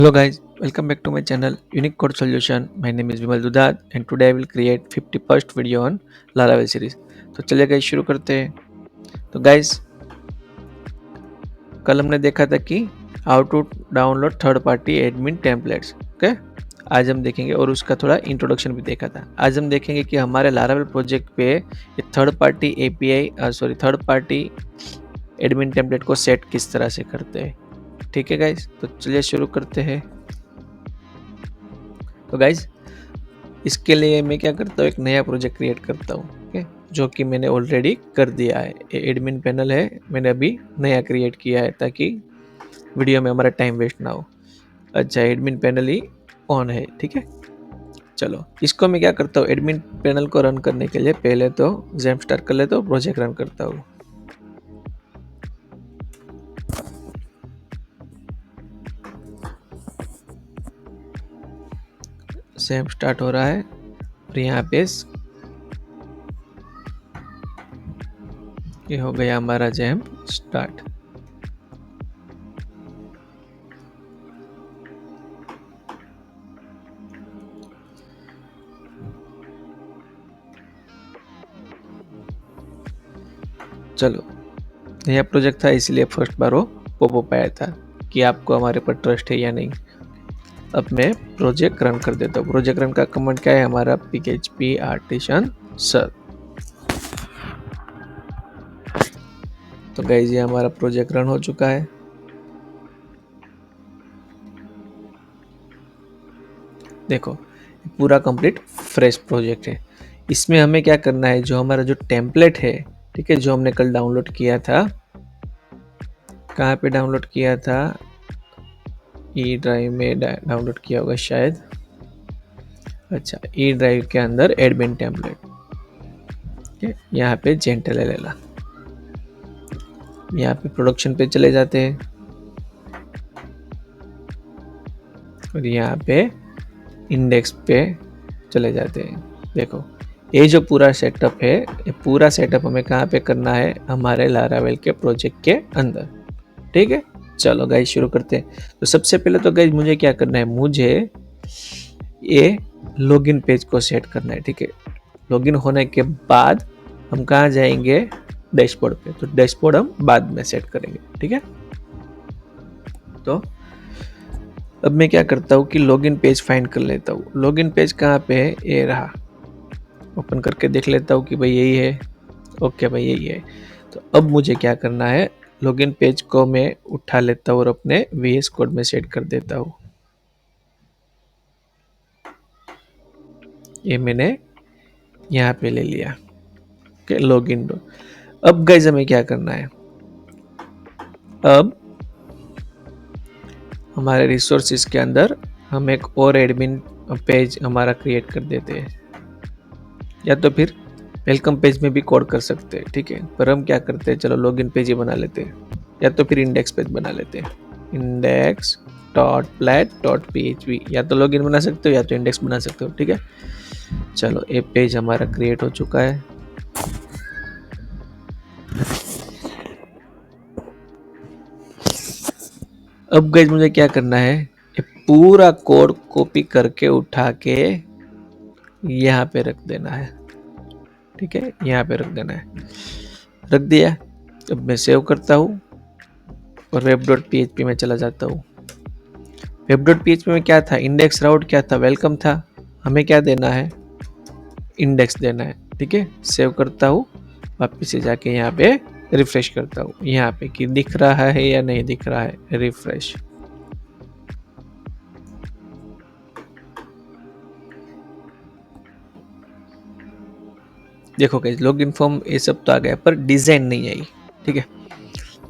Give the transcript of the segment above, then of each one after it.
Hello guys, welcome back to my channel Unique Code Solution. My name is Vimal Dudad and today I will create 51st video on Laravel series. तो चलिए guys शुरू करते हैं। तो guys कल हमने देखा था कि how to download third party admin templates. Okay, आज हम देखेंगे और उसका थोड़ा इंट्रोडक्शन भी देखा था। आज हम देखेंगे कि हमारे लारावेल प्रोजेक्ट पे ये थर्ड पार्टी एडमिन टेम्पलेट को सेट किस तरह से करते हैं। ठीक है गाइस, तो चलिए शुरू करते हैं। तो गाइस इसके लिए मैं क्या करता हूँ, एक नया प्रोजेक्ट क्रिएट करता हूँ। ओके, जो कि मैंने ऑलरेडी कर दिया है। ये एडमिन पैनल है, मैंने अभी नया क्रिएट किया है ताकि वीडियो में हमारा टाइम वेस्ट ना हो। अच्छा, एडमिन पैनल ही ऑन है। ठीक है, चलो इसको मैं क्या करता हूँ, एडमिन पैनल को रन करने के लिए पहले तो जेम स्टार्ट कर लेता हूँ, प्रोजेक्ट रन करता हूँ। जेम स्टार्ट हो रहा है और यहाँ पे ये हो गया हमारा जेम स्टार्ट। चलो, नया प्रोजेक्ट था इसलिए फर्स्ट बार वो पॉपअप आया था कि आपको हमारे पर ट्रस्ट है या नहीं। अब मैं प्रोजेक्ट रन कर देता हूँ। प्रोजेक्ट रन का कमांड क्या है हमारा, php artisan सर। तो गाइस ये हमारा प्रोजेक्ट रन हो चुका है। देखो पूरा कंप्लीट फ्रेश प्रोजेक्ट है। इसमें हमें क्या करना है, जो हमारा जो टेम्पलेट है, ठीक है, जो हमने कल डाउनलोड किया था, कहाँ पे डाउनलोड किया था, ई ड्राइव में डाउनलोड किया होगा शायद। अच्छा, ई ड्राइव के अंदर एडमिन टेम्पलेट, यहाँ पे जेंटल लेला, यहाँ पे प्रोडक्शन पे चले जाते हैं और यहाँ पे इंडेक्स पे चले जाते हैं। देखो ये जो पूरा सेटअप है, ये पूरा सेटअप हमें कहाँ पे करना है, हमारे लारावेल के प्रोजेक्ट के अंदर। ठीक है, चलो गाइस शुरू करते हैं। तो सबसे पहले तो गाइस मुझे क्या करना है, मुझे ये लॉगिन पेज को सेट करना है। ठीक है, लॉगिन होने के बाद हम कहाँ जाएंगे, डैशबोर्ड पे। तो डैशबोर्ड हम बाद में सेट करेंगे। ठीक है, तो अब मैं क्या करता हूँ कि लॉगिन पेज फाइंड कर लेता हूँ। लॉगिन पेज कहाँ पे है, ये रहा। ओपन करके देख लेता हूँ कि भाई यही है। ओके भाई यही है। तो अब मुझे क्या करना है, लॉगिन पेज को मैं उठा लेता हूँ और अपने VS कोड में सेट कर देता हूँ। ये मैंने यहाँ पे ले लिया। Okay, login. अब गाइस हमें क्या करना है, अब हमारे रिसोर्सेज के अंदर हम एक और एडमिन पेज हमारा क्रिएट कर देते हैं, या तो फिर वेलकम पेज में भी कोड कर सकते हैं। ठीक है, पर हम क्या करते हैं, चलो लॉगिन पेज ही बना लेते हैं, या तो फिर इंडेक्स पेज बना लेते हैं। Index dot plate dot php, या तो लॉगिन बना सकते हो या तो इंडेक्स बना सकते हो। ठीक है, चलो ये पेज हमारा क्रिएट हो चुका है। अब गाइस मुझे क्या करना है, ये पूरा कोड कॉपी करके उठा के यहाँ पे रख देना है। ठीक है, यहाँ पे रख देना है। रख दिया। अब मैं सेव करता हूँ और वेब डॉट php में चला जाता हूँ। वेब डॉट php में क्या था, इंडेक्स राउट क्या था, वेलकम था। हमें क्या देना है, इंडेक्स देना है। ठीक है, सेव करता हूँ, वापिस से जाके यहाँ पे रिफ्रेश करता हूँ, यहाँ पे कि दिख रहा है या नहीं दिख रहा है। रिफ्रेश। देखो गाइस लॉगिन फॉर्म ये सब तो आ गया, पर डिजाइन नहीं आई। ठीक है,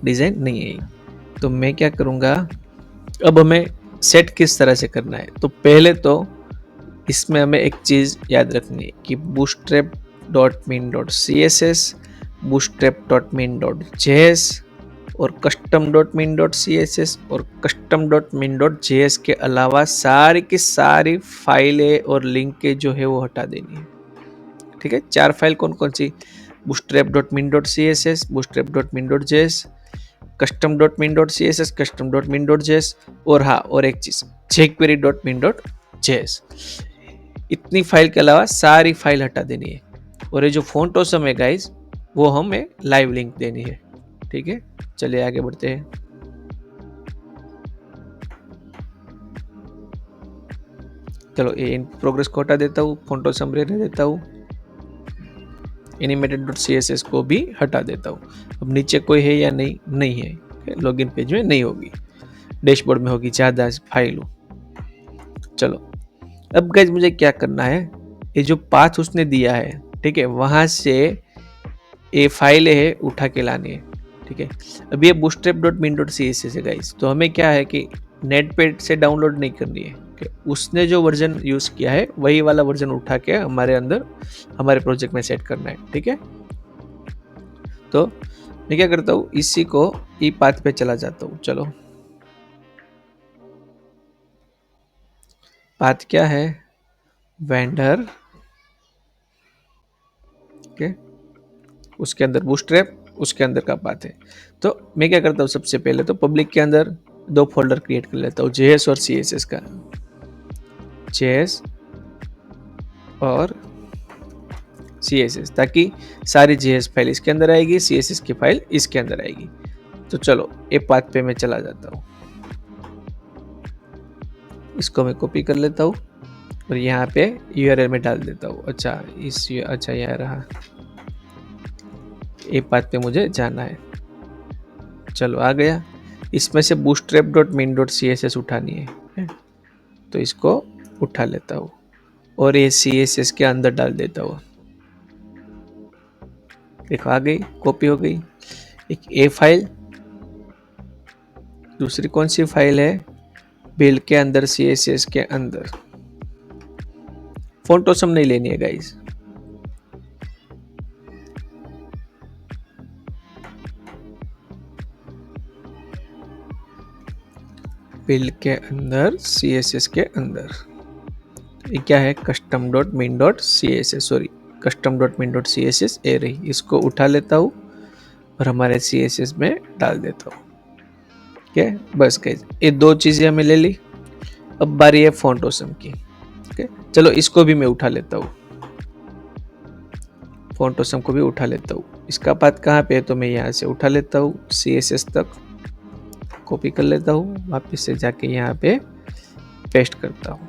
डिजाइन नहीं आई। तो मैं क्या करूँगा, अब हमें सेट किस तरह से करना है। तो पहले तो इसमें हमें एक चीज़ याद रखनी है कि bootstrap.min.css, bootstrap.min.js और custom.min.css और custom.min.js के अलावा सारी की सारी फाइलें और लिंकें जो है वो हटा देनी है। ठीक है, 4 फाइल कौन कौन सी, bootstrap.min.css, bootstrap.min.js, custom.min.css, custom.min.js और हाँ और एक चीज़ jQuery.min.js। इतनी फाइल के अलावा सारी फाइल हटा देनी है। और ये जो फ़ॉन्ट ऑसम है गाइस, वो हमें लाइव लिंक देनी है। ठीक है, चलिए आगे बढ़ते हैं। चलो ये इन प्रोग्रेस को हटा देता हूँ, फ़ॉन्ट ऑसम रहने देता हूँ, animated.css को भी हटा देता हूँ। अब नीचे कोई है या नहीं, नहीं है। लॉगिन पेज में नहीं होगी, डैशबोर्ड में होगी ज़्यादा फाइल हो। चलो अब गाइस मुझे क्या करना है, ये जो पाथ उसने दिया है, ठीक है, वहां से ये फाइलें है उठा के लानी है। ठीक है, अब ये bootstrap.min.css है गाइस, तो हमें क्या है कि नेटपैड से डाउनलोड नहीं करनी है। उसने जो वर्जन यूज किया है वही वाला वर्जन उठा के हमारे अंदर हमारे प्रोजेक्ट में सेट करना है। ठीक है, तो मैं क्या करता हूँ, इसी को ई पाथ पे चला जाता हूँ। चलो पाथ क्या है, वेंडर, ओके, उसके अंदर बूटस्ट्रैप, उसके अंदर का पाथ है। तो मैं क्या करता हूँ, सबसे पहले तो पब्लिक के अंदर दो फोल्डर क्रिएट कर लेता हूँ, जेएस और सीएसएस का, जेएस और सीएसएस, ताकि सारी जेएस फाइल इसके अंदर आएगी, सीएसएस की फाइल इसके अंदर आएगी। तो चलो ये पाथ पे मैं चला जाता हूँ, इसको मैं कॉपी कर लेता हूँ और यहाँ पे यूआरएल में डाल देता हूँ। अच्छा अच्छा यहाँ रहा, ये पाथ पे मुझे जाना है। चलो आ गया, इसमें से bootstrap.min.css उठानी है, तो इसको उठा लेता हूँ और ये CSS के अंदर डाल देता हूँ। देखो आ गई, कॉपी हो गई। एक ए फाइल, दूसरी कौन सी फाइल है, बिल्ड के अंदर CSS के अंदर। फ़ॉन्ट ऑसम नहीं लेनी है गाइस, बिल्ड के अंदर CSS के अंदर। ये क्या है, custom.min.css, सॉरी custom.min.css ए रही, इसको उठा लेता हूँ और हमारे CSS में डाल देता हूँ। ठीक है, बस गाइस ये दो चीजें हमें ले ली। अब बारी है फ़ॉन्ट ऑसम की। ठीक है, चलो इसको भी मैं उठा लेता हूँ, फ़ॉन्ट ऑसम को भी उठा लेता हूँ। इसका पाथ कहाँ पे है, तो मैं यहाँ से उठा लेता हूँ, CSS तक कॉपी कर लेता हूँ, वापस से जाके यहाँ पे पेस्ट करता हूँ।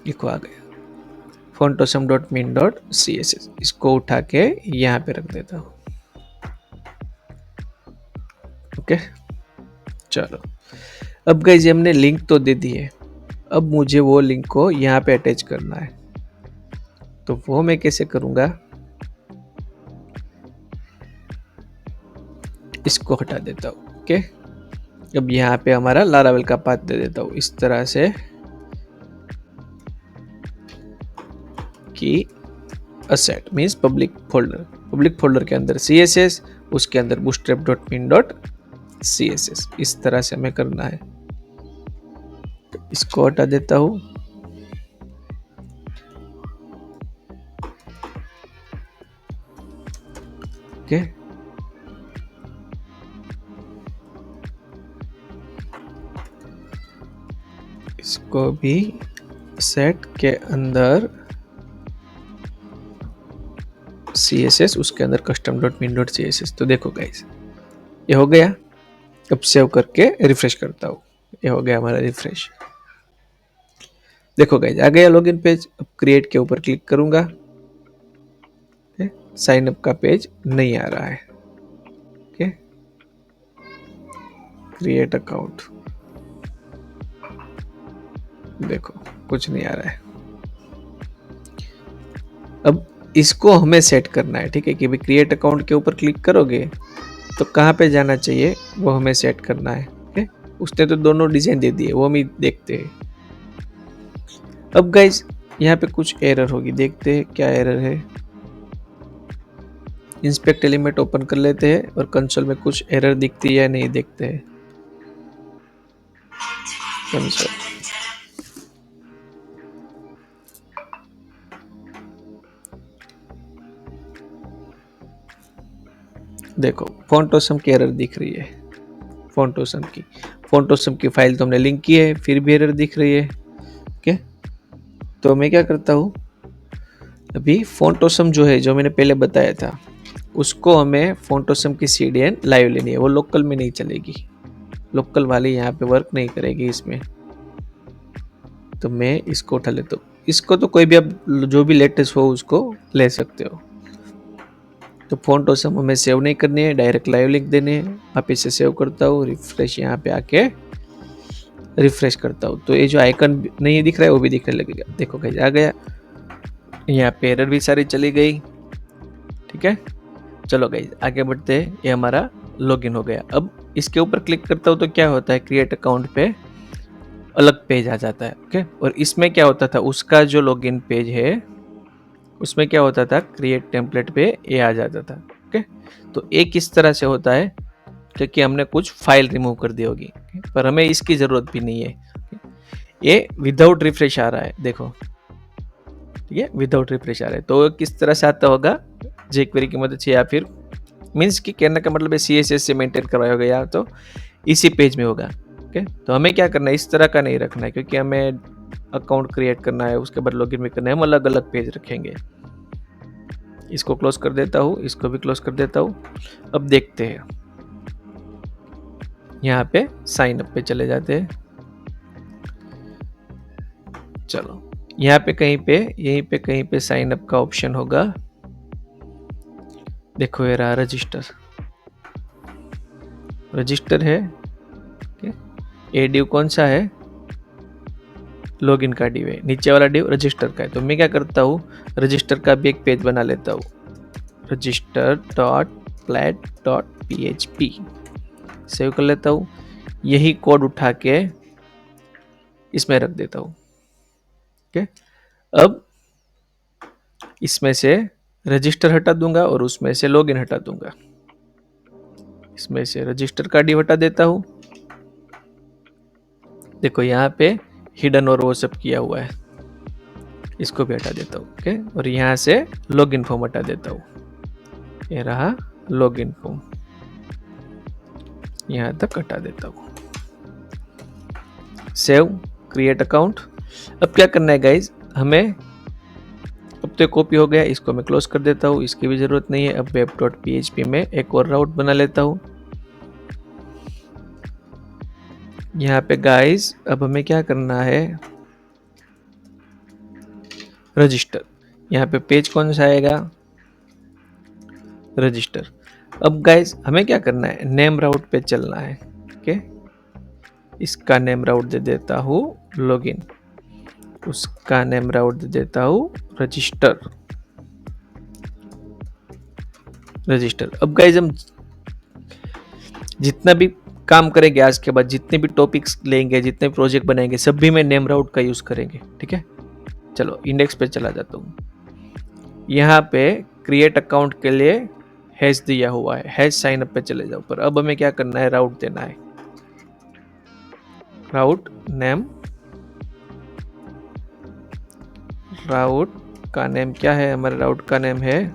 लिखो आ गया fontosum.min.css, इसको उठा के यहाँ पे रख देता हूँ। ओके, चलो अब गाइस हमने लिंक तो दे दी है, अब मुझे वो लिंक को यहाँ पे अटैच करना है, तो वो मैं कैसे करूँगा, इसको हटा देता हूँ। ओके, अब यहाँ पे हमारा लारावेल का पाथ दे देता हूँ इस तरह से कि असेट मीन्स पब्लिक फोल्डर के अंदर CSS, उसके अंदर bootstrap.min.css, इस तरह से हमें करना है। तो इसको हटा देता हूँ। ओके, इसको भी सेट के अंदर CSS, उसके अंदर custom.min.css। तो देखो गाइस ये हो गया। अब सेव करके रिफ्रेश करता हूँ, ये हो गया हमारा रिफ्रेश। देखो गाइस आ गया लॉगिन पेज। अब क्रिएट के ऊपर क्लिक करूंगा, साइन अप का पेज नहीं आ रहा है। ओके, क्रिएट अकाउंट, देखो कुछ नहीं आ रहा है। अब इसको हमें सेट करना है। ठीक है, कि भाई क्रिएट अकाउंट के ऊपर क्लिक करोगे तो कहाँ पे जाना चाहिए वो हमें सेट करना है। ओके, उसने तो दोनों डिजाइन दे दिए, वो हम देखते हैं। अब गाइस यहाँ पे कुछ एरर होगी, देखते हैं क्या एरर है। इंस्पेक्ट एलिमेंट ओपन कर लेते हैं और कंसोल में कुछ एरर दिखती है या नहीं देखते हैं। कंसोल, देखो फोंटोसम की एरर दिख रही है, फोंटोसम की फाइल तो हमने लिंक की है, फिर भी एरर दिख रही है। ओके, तो मैं क्या करता हूँ, अभी फोंटोसम जो है, जो मैंने पहले बताया था, उसको हमें फोंटोसम की CDN लाइव लेनी है, वो लोकल में नहीं चलेगी, लोकल वाली यहाँ पे वर्क नहीं करेगी इसमें। तो मैं इसको उठा लेता हूँ, इसको तो कोई भी आप जो भी लेटेस्ट हो उसको ले सकते हो। तो फोंटोसम हमें सेव नहीं करनी है, डायरेक्ट लाइव लिंक देने हैं। वापिस से सेव करता हूँ, रिफ्रेश यहाँ पे आके रिफ्रेश करता हूँ, तो ये जो आइकन नहीं दिख रहा है वो भी दिखने लगेगा। देखो गाइस आ गया, यहाँ पे एरर भी सारी चली गई। ठीक है, चलो गाइस आगे बढ़ते हैं। ये हमारा लॉगिन हो गया। अब इसके ऊपर क्लिक करता हूँ तो क्या होता है, क्रिएट अकाउंट पे अलग पेज आ जाता है। ओके, और इसमें क्या होता था, उसका जो लॉगिन पेज है उसमें क्या होता था, क्रिएट टेम्पलेट पे ये आ जाता था। ओके, तो एक किस तरह से होता है, क्योंकि हमने कुछ फाइल रिमूव कर दी होगी, पर हमें इसकी जरूरत भी नहीं है। ये विदाउट रिफ्रेश आ रहा है, देखो ठीक है, विदाउट रिफ्रेश आ रहा है। तो किस तरह से आता होगा, jQuery की मदद से, या फिर मीन्स कि कहने का मतलब है CSS से मेंटेन करवाया होगा, या तो इसी पेज में होगा। ओके, तो हमें क्या करना है, इस तरह का नहीं रखना है, क्योंकि हमें अकाउंट क्रिएट करना है, उसके बाद लॉगिन भी करना है, हम अलग अलग पेज रखेंगे। इसको क्लोज कर देता हूँ, इसको भी क्लोज कर देता हूँ। अब देखते हैं, यहाँ पे साइन अप पे चले जाते हैं। चलो यहाँ पे कहीं पे, यहीं पे कहीं पे साइन अप का ऑप्शन होगा। देखो ये रहा रजिस्टर, रजिस्टर है। ये डिव कौन सा है, लॉगिन का डिव है, नीचे वाला डिव रजिस्टर का है। तो मैं क्या करता हूँ, रजिस्टर का भी एक पेज बना लेता हूँ, register.plat.php सेव कर लेता हूँ। यही कोड उठा के इसमें रख देता हूँ। ओके, अब इसमें से रजिस्टर हटा दूंगा और उसमें से लॉगिन हटा दूंगा। इसमें से रजिस्टर का डिव हटा देता हूँ। देखो यहाँ पे हिडन और वो सब किया हुआ है, इसको भी हटा देता हूँ। ओके, और यहाँ से लॉगिन फॉर्म हटा देता हूँ। ये रहा लॉगिन फॉर्म, यहाँ तक हटा देता हूँ। Save, create account. अब क्या करना है गाइज, हमें अब तो कॉपी हो गया, इसको मैं क्लोज कर देता हूँ, इसकी भी जरूरत नहीं है। अब web.php में एक और राउट बना लेता हूँ। यहाँ पे गाइज अब हमें क्या करना है, रजिस्टर। यहाँ पे पेज कौन सा आएगा, रजिस्टर। अब गाइज हमें क्या करना है, नेम राउट पे चलना है। ओके, इसका नेम राउट दे देता हूँ लॉगिन, उसका नेम राउट दे देता हूँ रजिस्टर। अब गाइज हम जितना भी काम करेंगे आज के बाद, जितने भी टॉपिक्स लेंगे, जितने भी प्रोजेक्ट बनाएंगे, सभी में नेम राउट का यूज करेंगे। ठीक है, चलो इंडेक्स पे चला जाता हूँ। यहाँ पे क्रिएट अकाउंट के लिए हैश दिया हुआ है, हैश साइन अप पे चले जाओ। पर अब हमें क्या करना है, राउट देना है, राउट नेम। राउट का नेम क्या है, हमारे राउट का नेम है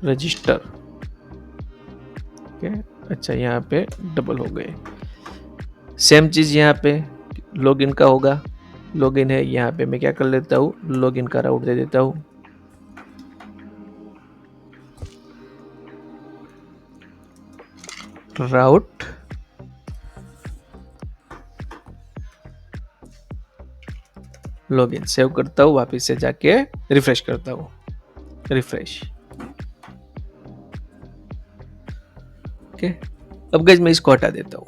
रजिस्टर। ओके, अच्छा यहाँ पे डबल हो गए। सेम चीज यहाँ पे लॉगिन का होगा, लॉगिन है, यहाँ पे मैं क्या कर लेता हूँ, लॉगिन का राउट दे देता हूँ। राउट लॉगिन, सेव करता हूँ, वापस से जाके रिफ्रेश करता हूँ, रिफ्रेश। ओके, अब गाइस मैं इसको हटा देता हूँ।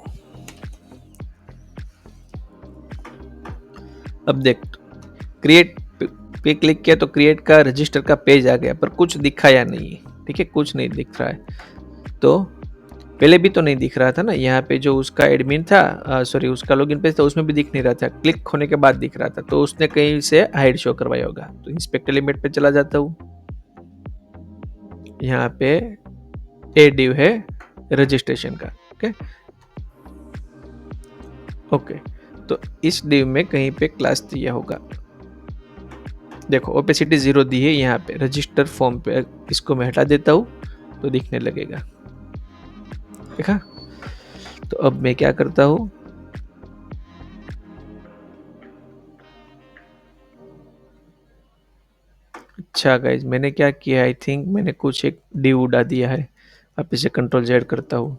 अब देख, क्रिएट पे क्लिक किया तो क्रिएट का रजिस्टर का पेज आ गया, पर कुछ दिखाया नहीं है। ठीक है, कुछ नहीं दिख रहा है। तो पहले भी तो नहीं दिख रहा था ना, यहाँ पे जो उसका एडमिन था, सॉरी उसका लॉगिन पेज था, उसमें भी दिख नहीं रहा था, क्लिक होने के बाद दिख रहा था। तो उसने कहीं से हाइड शो करवाया होगा। तो इंस्पेक्टर लिमिट पे चला जाता हूँ, यहाँ पे ए डिव है रजिस्ट्रेशन का। ओके, तो इस डिव में कहीं पे क्लास दिया होगा, देखो ओपेसिटी 0 दी है यहाँ पे, रजिस्टर फॉर्म पे, इसको मैं हटा देता हूँ। तो दिखने लगेगा, देखा। तो अब मैं क्या करता हूँ, अच्छा गाइज मैंने क्या किया, आई थिंक मैंने कुछ एक डी उड़ा दिया है। अब इसे कंट्रोल जेड करता हूँ,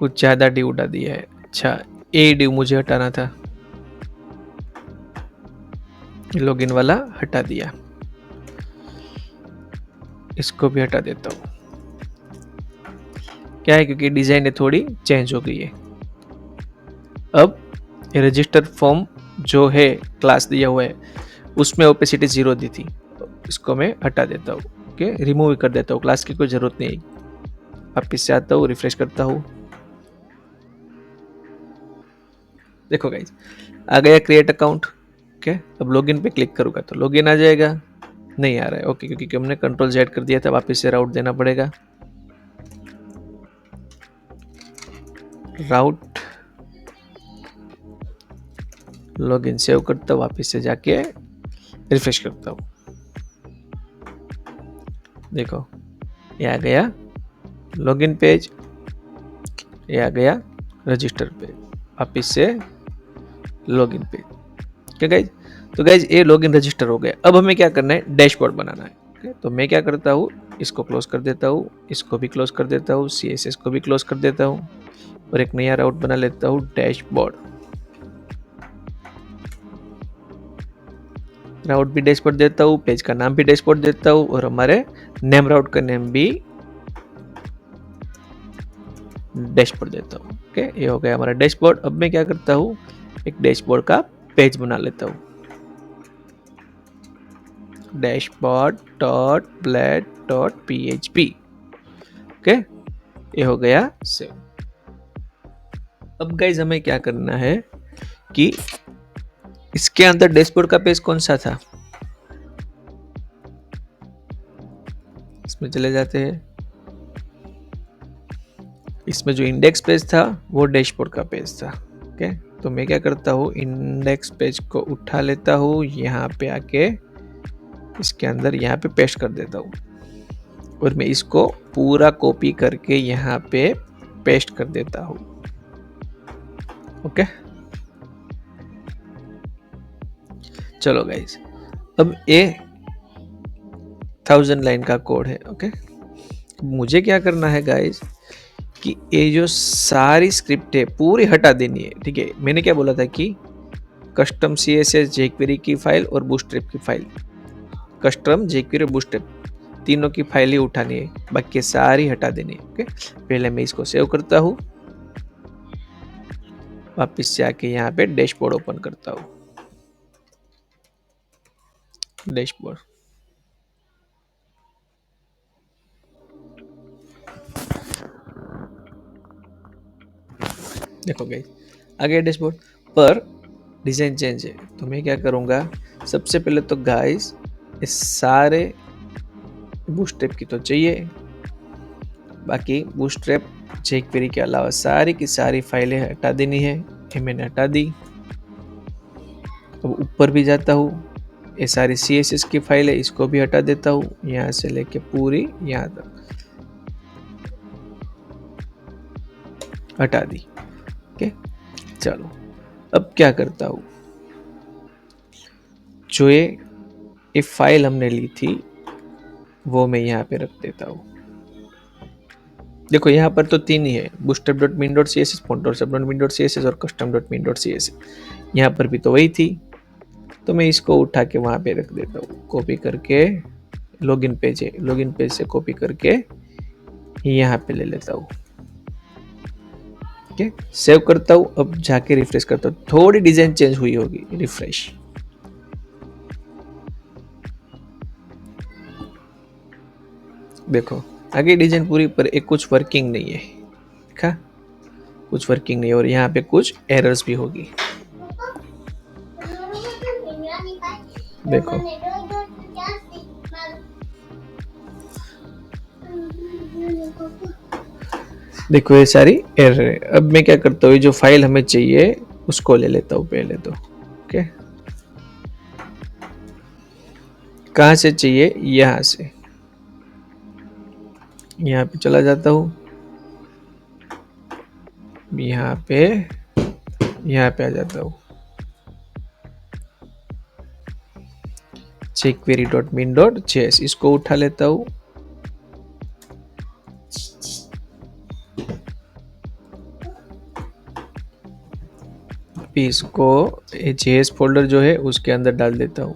कुछ ज्यादा डी उड़ा दिया है। अच्छा ए डी मुझे हटाना था, लॉगिन वाला हटा दिया, इसको भी हटा देता हूँ। क्या है, क्योंकि डिजाइन थोड़ी चेंज हो गई है। अब ये रजिस्टर फॉर्म जो है क्लास दिया हुआ है उसमें ओपेसिटी 0 दी थी, इसको मैं हटा देता हूँ। ओके, रिमूव कर देता हूँ, क्लास की कोई जरूरत नहीं है। वापिस से आता हूँ, रिफ्रेश करता हूँ, देखो गाइज आ गया क्रिएट अकाउंट। ओके, अब लॉगिन पे क्लिक करूंगा तो लॉगिन आ जाएगा, नहीं आ रहा है। ओके, क्योंकि हमने कंट्रोल जेड कर दिया था, वापस से राउट देना पड़ेगा। राउट, लॉगिन सेव करता हूँ, वापस से जाके रिफ्रेश करता हूँ, देखो ये आ गया लॉगिन पेज, ये आ गया रजिस्टर पेज, वापस से लॉगिन पेज। क्या गाइज, तो गाइज ये लॉगिन रजिस्टर हो गया। अब हमें क्या करना है, डैशबोर्ड बनाना है। okay? तो मैं क्या करता हूँ, इसको क्लोज कर देता हूँ, इसको भी क्लोज कर देता हूँ, CSS को भी क्लोज कर देता हूँ और एक नया राउट बना लेता हूँ, डैशबोर्ड। राउट भी डैशबोर्ड देता हूँ, पेज का नाम भी डैशबोर्ड देता हूँ और हमारे नेम राउट का नेम भी डैशबोर्ड देता हूँ। ओके, ये हो गया हमारा डैशबोर्ड। अब मैं क्या करता हूँ, एक डैशबोर्ड का पेज बना लेता हूँ, dashboard.blade.php। ओके, ये हो गया सेव। अब गाइज हमें क्या करना है कि इसके अंदर डैशबोर्ड का पेज कौन सा था, इसमें चले जाते हैं। इसमें जो इंडेक्स पेज था वो डैशबोर्ड का पेज था। ओके, तो मैं क्या करता हूँ, इंडेक्स पेज को उठा लेता हूँ, यहाँ पे आके इसके अंदर यहाँ पे पेस्ट कर देता हूँ और मैं इसको पूरा कॉपी करके यहाँ पे पेस्ट कर देता हूँ। ओके, चलो गाइस, अब ये 1000 लाइन का कोड है। ओके, मुझे क्या करना है गाइस कि ये जो सारी स्क्रिप्ट है पूरी हटा देनी है। ठीक है, मैंने क्या बोला था कि कस्टम CSS jQuery की फाइल और बूटस्ट्रैप की फाइल, कस्टम jQuery और बूटस्ट्रैप तीनों की फाइल ही उठानी है, बाकी सारी हटा देनी है। ओके, पहले मैं इसको सेव करता हूँ, वापस से आके यहाँ पे डैशबोर्ड ओपन करता हूँ, डैशबोर्ड। देखो गाइस आ गया डैशबोर्ड, पर डिजाइन चेंज है। तो मैं क्या करूँगा, सबसे पहले तो गाइस इस सारे बूटस्ट्रैप की तो चाहिए, बाकी बूटस्ट्रैप jQuery के अलावा सारी की सारी फाइलें हटा देनी है, ये मैंने हटा दी। अब ऊपर भी जाता हूँ, ये सारी CSS की फाइल है, इसको भी हटा देता हूँ, यहाँ से लेके पूरी यहाँ तक हटा दी। ओके, चलो अब क्या करता हूँ, जो ये फाइल हमने ली थी वो मैं यहाँ पे रख देता हूँ। देखो यहाँ पर तो तीन ही है, bootstrap.min.css, fontosap.min.css और custom.min.css। यहाँ पर भी तो वही थी, तो मैं इसको उठा के वहाँ पे रख देता हूँ, कॉपी करके लॉगिन पेज है, लॉगिन पेज से कॉपी करके यहाँ पे ले लेता हूँ। ओके, सेव करता हूँ, अब जाके रिफ्रेश करता हूँ, थोड़ी डिजाइन चेंज हुई होगी, रिफ्रेश। देखो आगे डिजाइन पूरी, पर एक कुछ वर्किंग नहीं है, देखा कुछ वर्किंग नहीं है, और यहाँ पे कुछ एरर्स भी होगी। देखो देखो ये सारी एरर है। अब मैं क्या करता हूँ, जो फाइल हमें चाहिए उसको ले लेता हूँ पहले तो। ओके, कहाँ से चाहिए, यहाँ से, यहाँ पे चला जाता हूँ, यहाँ पे आ जाता हूँ, jQuery.min.js इसको उठा लेता हूँ, इसको JS फोल्डर जो है उसके अंदर डाल देता हूँ।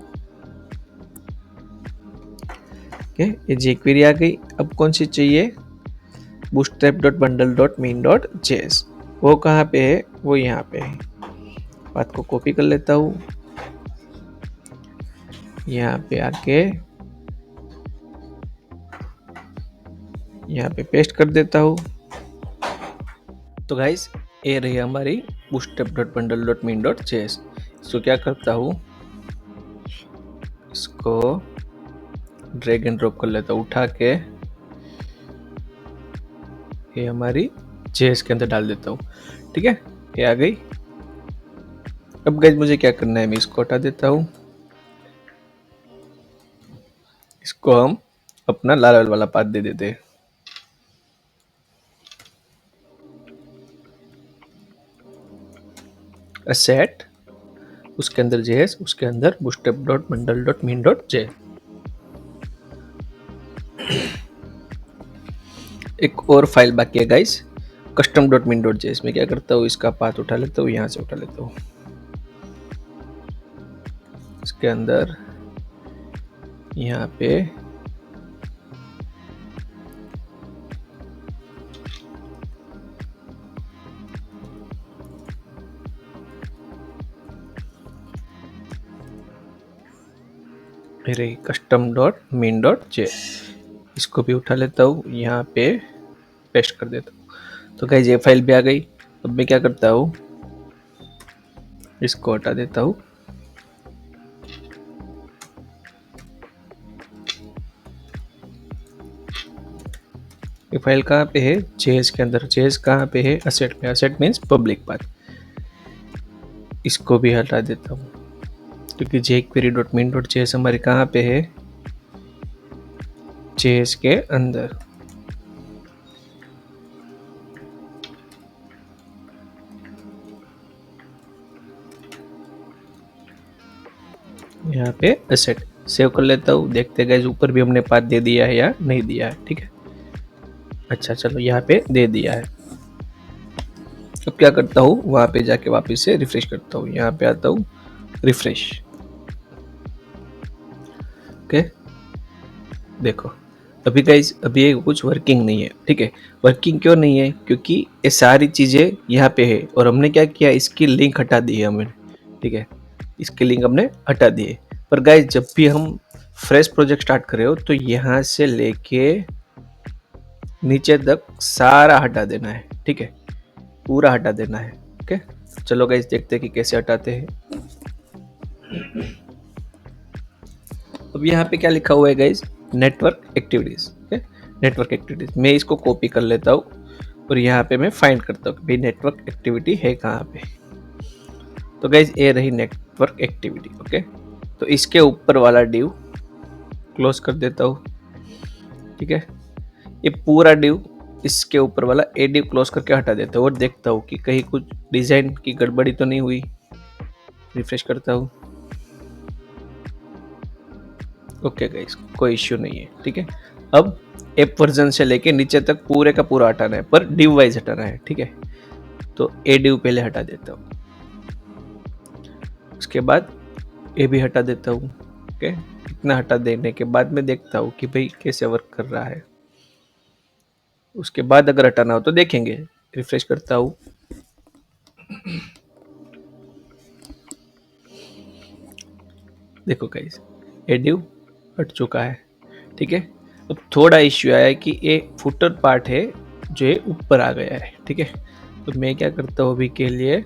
ओके, ये jQuery आ गई। अब कौन सी चाहिए, bootstrap.bundle.min.js, वो कहाँ पे है, वो यहाँ पे है। बात को कॉपी कर लेता हूँ, यहाँ पे आके यहाँ पे पेस्ट कर देता हूँ। तो गाइस ये रही हमारी bootstrap.bundle.min.js। इसको क्या करता हूँ, इसको ड्रैग एंड ड्रॉप कर लेता हूँ, उठा के ये हमारी JS के अंदर डाल देता हूँ। ठीक है, ये आ गई। अब गाइस मुझे क्या करना है, मैं इसको हटा देता हूँ, इसको हम अपना लाल वाला पाथ दे देते हैं। असेट, उसके अंदर JS, उसके अंदर bootstrap.bundle.min.js। एक और फाइल बाकी है गाइस, custom.min.js। मैं क्या करता हूँ, इसका पाथ उठा लेता हूँ, यहाँ से उठा लेता हूँ, इसके अंदर यहाँ पे मेरे custom.min.js, इसको भी उठा लेता हूँ, यहाँ पे पेस्ट कर देता हूँ। तो गाइस ये फाइल भी आ गई। अब मैं क्या करता हूँ, इसको हटा देता हूँ, ये फाइल कहाँ पे है, JS के अंदर। JS कहाँ पे है, असेट में। असेट मीन्स पब्लिक पाथ, इसको भी हटा देता हूँ, क्योंकि jQuery.min.js हमारे कहाँ पे है, JS के अंदर। यहाँ पे असेट सेव कर लेता हूँ। देखते गए ऊपर भी हमने पाथ दे दिया है या नहीं दिया है। ठीक है, अच्छा चलो यहाँ पे दे दिया है। अब क्या करता हूँ, वहां पे जाके वापस से रिफ्रेश करता हूँ, यहाँ पे आता हूँ, रिफ्रेश। ओके, देखो अभी गाइस अभी ये कुछ वर्किंग नहीं है। ठीक है, वर्किंग क्यों नहीं है, क्योंकि ये सारी चीजें यहाँ पे है और हमने क्या किया, इसकी लिंक हटा दी है हमने। ठीक है, इसकी लिंक हमने हटा दी है। पर गाइस जब भी हम फ्रेश प्रोजेक्ट स्टार्ट कर रहे हो तो यहाँ से लेके नीचे तक सारा हटा देना है। ठीक है, पूरा हटा देना है। ओके, चलो गाइस देखते हैं कि कैसे हटाते हैं। अब यहाँ पे क्या लिखा हुआ है guys, network activities. Okay, network activities, मैं इसको कॉपी कर लेता हूँ और यहाँ पे मैं फाइंड करता हूँ कि भाई नेटवर्क एक्टिविटी है कहाँ पे। तो गाइस ये रही नेटवर्क एक्टिविटी। ओके, तो इसके ऊपर वाला डिव क्लोज कर देता हूँ। ठीक है, ये पूरा डिव इसके ऊपर वाला ए डिव क्लोज करके हटा देता हूँ और देखता हूँ कि कहीं कुछ डिजाइन की गड़बड़ी तो नहीं हुई। रिफ्रेश करता हूँ। ओके गाइस, कोई इश्यू नहीं है। ठीक है, अब ऐप वर्जन से लेके नीचे तक पूरे का पूरा हटाना है, पर डिव वाइज हटाना है। ठीक है, तो ए डिव पहले हटा देता हूँ, उसके बाद ए भी हटा देता हूँ। ओके, इतना हटा देने के बाद मैं देखता हूँ कि भाई कैसे वर्क कर रहा है। उसके बाद अगर हटाना हो तो देखेंगे। रिफ्रेश करता हूँ। देखो गाइस, ए डिव हट चुका है। ठीक है, अब थोड़ा इश्यू आया है कि ये फुटर पार्ट है जो है ऊपर आ गया है। ठीक है, तो मैं क्या करता हूँ अभी के लिए,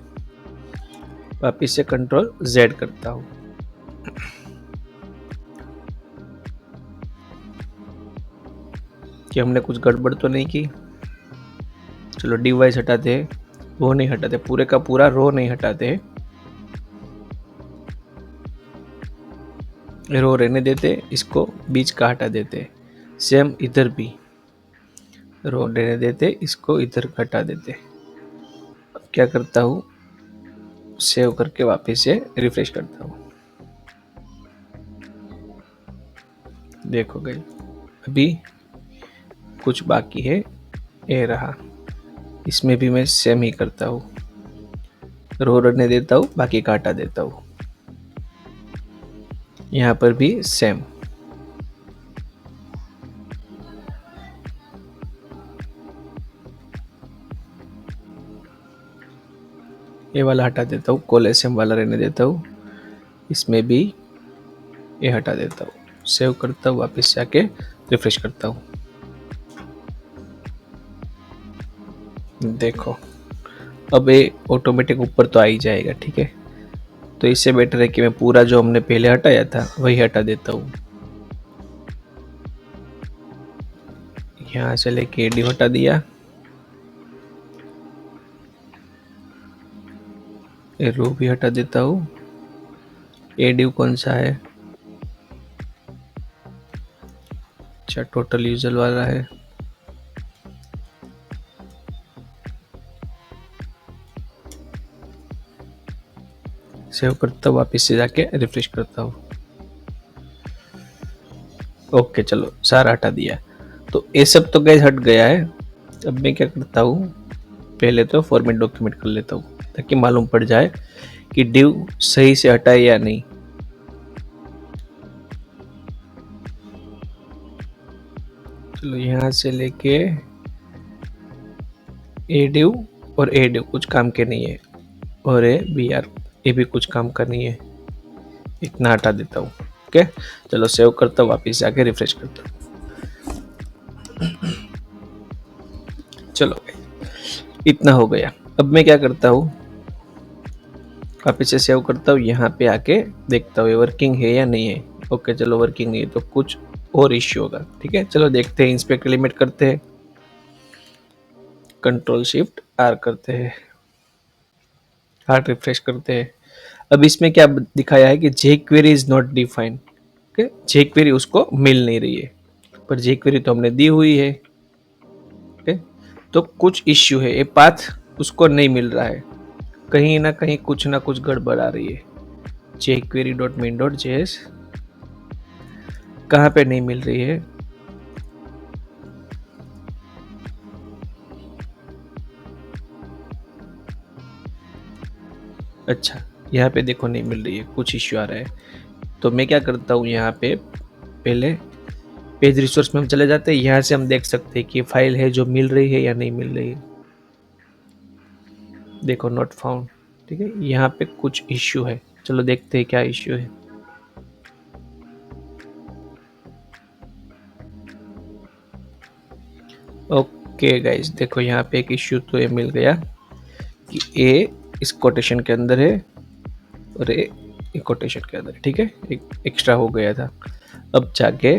वापिस से कंट्रोल Z करता हूँ। कि हमने कुछ गड़बड़ तो नहीं की। चलो डिवाइस हटाते हैं, वो नहीं हटाते, पूरे का पूरा रो नहीं हटाते। रो रहने देते, इसको बीच का हटा देते। सेम इधर भी रो रहने देते, इसको इधर हटा देते। अब क्या करता हूँ, सेव करके वापस से रिफ्रेश करता हूँ। देखो गई, अभी कुछ बाकी है, ये रहा। इसमें भी मैं सेम ही करता हूँ, रो रहने देता हूँ, बाकी का हटा देता हूँ। यहाँ पर भी सेम। ये वाला हटा देता हूँ, कोलेसियम वाला रहने देता हूँ, इसमें भी ये हटा देता हूँ। सेव करता हूँ, वापस से आके रिफ्रेश करता हूँ। देखो अब ये ऑटोमेटिक ऊपर तो आ ही जाएगा, ठीक है। तो इससे बेटर है कि मैं पूरा जो हमने पहले हटाया था वही हटा देता हूँ। यहाँ से लेके एडी हटा दिया, ये रो भी हटा देता हूँ। एडिव कौन सा है, अच्छा टोटल यूजर वाला है। सेव करता हूँ, वापस से जाके रिफ्रेश करता हूँ। ओके चलो सारा हटा दिया। तो ये सब तो गैस हट गया है। अब मैं क्या करता हूँ, पहले तो फॉर्मेट डॉक्यूमेंट कर लेता हूँ ताकि मालूम पड़ जाए कि डिव सही से हटा है या नहीं। चलो यहाँ से लेके ए डिव और ए डिव कुछ काम के नहीं है, और ए बी आर ये भी कुछ काम का नहीं है, इतना हटा देता हूँ। ओके चलो सेव करता हूँ, वापस जाके रिफ्रेश करता हूँ। चलो इतना हो गया। अब मैं क्या करता हूँ, वापस से सेव करता हूँ, यहाँ पे आके देखता हूँ ये वर्किंग है या नहीं है। ओके चलो वर्किंग नहीं है तो कुछ और इश्यू होगा, ठीक है। चलो देखते हैं, इंस्पेक्ट एलिमेंट करते हैं, कंट्रोल शिफ्ट आर करते हैं, हार्ट रिफ्रेश करते हैं। अब इसमें क्या दिखाया है कि jQuery is not defined. Okay jQuery उसको मिल नहीं रही है, पर जे क्वेरी तो हमने दी हुई है। ओके तो कुछ इश्यू है, ये पाथ उसको नहीं मिल रहा है, कहीं ना कुछ गड़बड़ आ रही है। jQuery dot main dot JS कहाँ पे नहीं मिल रही है, अच्छा यहाँ पे देखो नहीं मिल रही है, कुछ इश्यू आ रहा है। तो मैं क्या करता हूँ, यहाँ पे पहले पेज रिसोर्स में हम चले जाते हैं, यहाँ से हम देख सकते हैं कि फाइल है जो मिल रही है या नहीं मिल रही है। देखो नॉट फाउंड, ठीक है, यहाँ पे कुछ इश्यू है। चलो देखते हैं क्या इश्यू है। ओके गाइस देखो यहाँ पे एक इश्यू तो ये मिल गया कि ए इस कोटेशन के अंदर है और ए कोटेशन के अंदर, ठीक है, एक एक्स्ट्रा हो गया था। अब जाके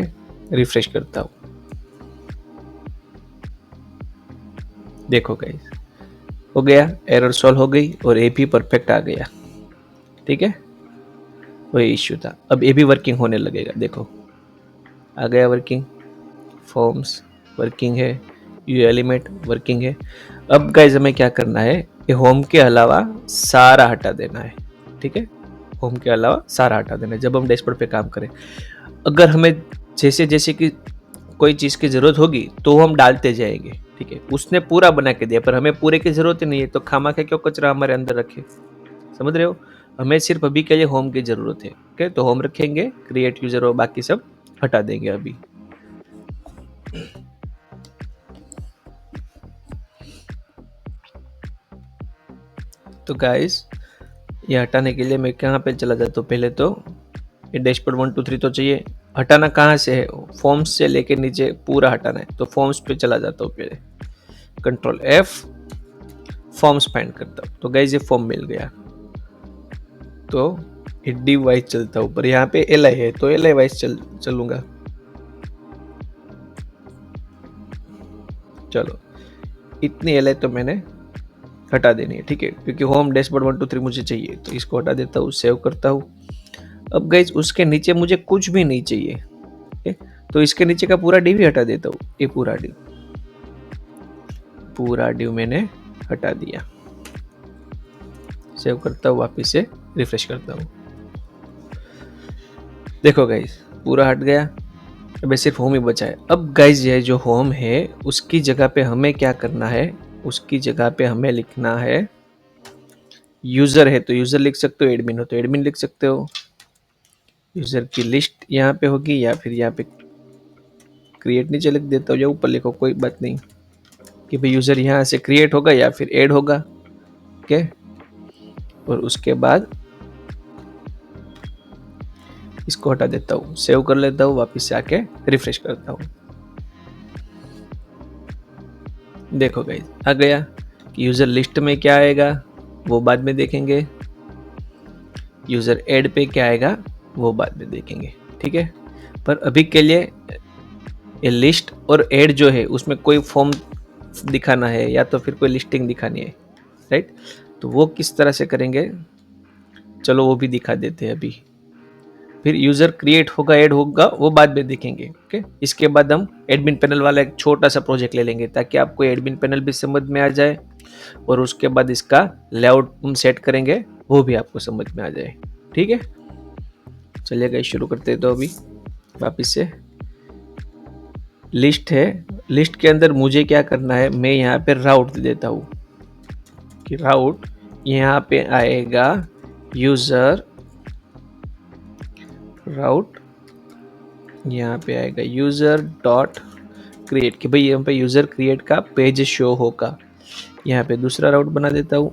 रिफ्रेश करता हूँ, देखो गाइस हो गया, एरर सॉल्व हो गई और ए भी परफेक्ट आ गया, ठीक है। वही इश्यू था, अब ए भी वर्किंग होने लगेगा, देखो आ गया वर्किंग, फॉर्म्स वर्किंग है, यू एलिमेंट वर्किंग है। अब गाइस हमें क्या करना है, ये होम के अलावा सारा हटा देना है, ठीक है, होम के अलावा सारा हटा देना है जब हम डैशबोर्ड पे काम करें। अगर हमें जैसे जैसे कि कोई चीज़ की ज़रूरत होगी तो हम डालते जाएंगे, ठीक है। उसने पूरा बना के दिया पर हमें पूरे की ज़रूरत ही नहीं है, तो खामा के क्यों कचरा हमारे अंदर रखे, समझ रहे हो। हमें सिर्फ अभी के लिए होम की ज़रूरत है, ओके, तो होम रखेंगे, क्रिएट यूजर और बाकी सब हटा देंगे अभी। तो गाइस ये हटाने के लिए मैं कहाँ पे चला जाता हूँ, पहले तो ये डैशबोर्ड 1 2 3 तो चाहिए। हटाना कहाँ से है, फॉर्म्स से लेके नीचे पूरा हटाना है, तो फॉर्म्स पे चला जाता हूँ पहले, कंट्रोल एफ, फॉर्म्स फाइंड करता हूँ। तो गाइस ये फॉर्म मिल गया, तो डिव वाइज चलता हूँ, पर यहाँ पे एल आई है तो एल आई वाइज चलूंगा। चलो इतनी एल आई तो मैंने हटा देनी है, ठीक है, क्योंकि होम डैशबोर्ड 1 2 3 मुझे चाहिए, तो इसको हटा देता हूँ, सेव करता हूँ। अब गाइज उसके नीचे मुझे कुछ भी नहीं चाहिए, ओके, तो इसके नीचे का पूरा डिव ही हटा देता हूँ। ये पूरा डिव मैंने हटा दिया। सेव करता हूँ, वापस से रिफ्रेश करता हूँ। देखो गाइज पूरा हट गया, अब सिर्फ होम ही बचा है। अब गाइज ये जो होम है उसकी जगह पे हमें क्या करना है, उसकी जगह पे हमें लिखना है, यूजर है तो यूजर लिख सकते हो, एडमिन हो तो एडमिन लिख सकते हो। यूजर की लिस्ट यहाँ पे होगी, या फिर यहाँ पे क्रिएट नीचे लिख देता हूँ या ऊपर लिखो, कोई बात नहीं, कि भाई यूजर यहाँ से क्रिएट होगा या फिर ऐड होगा। ओके, और उसके बाद इसको हटा देता हूँ, सेव कर लेता हूँ, वापस से आके रिफ्रेश करता हूँ। देखो गाइस आ गया। कि यूजर लिस्ट में क्या आएगा वो बाद में देखेंगे, यूजर ऐड पे क्या आएगा वो बाद में देखेंगे, ठीक है। पर अभी के लिए ये लिस्ट और ऐड जो है उसमें कोई फॉर्म दिखाना है या तो फिर कोई लिस्टिंग दिखानी है, राइट। तो वो किस तरह से करेंगे, चलो वो भी दिखा देते हैं अभी। फिर यूजर क्रिएट होगा, ऐड होगा, वो बाद में देखेंगे। ओके, इसके बाद हम एडमिन पैनल वाला एक छोटा सा प्रोजेक्ट ले लेंगे ताकि आपको एडमिन पैनल भी समझ में आ जाए, और उसके बाद इसका लेआउट हम सेट करेंगे वो भी आपको समझ में आ जाए, ठीक है। चलिए गाइस शुरू करते हैं। तो अभी वापस से लिस्ट है, लिस्ट के अंदर मुझे क्या करना है, मैं यहाँ पे राउट दे देता हूँ कि राउट यहाँ पे आएगा यूजर, राउट यहाँ पे आएगा यूजर डॉट क्रिएट, कि भाई यहाँ पे यूजर क्रिएट का पेज शो होगा। यहाँ पे दूसरा राउट बना देता हूँ,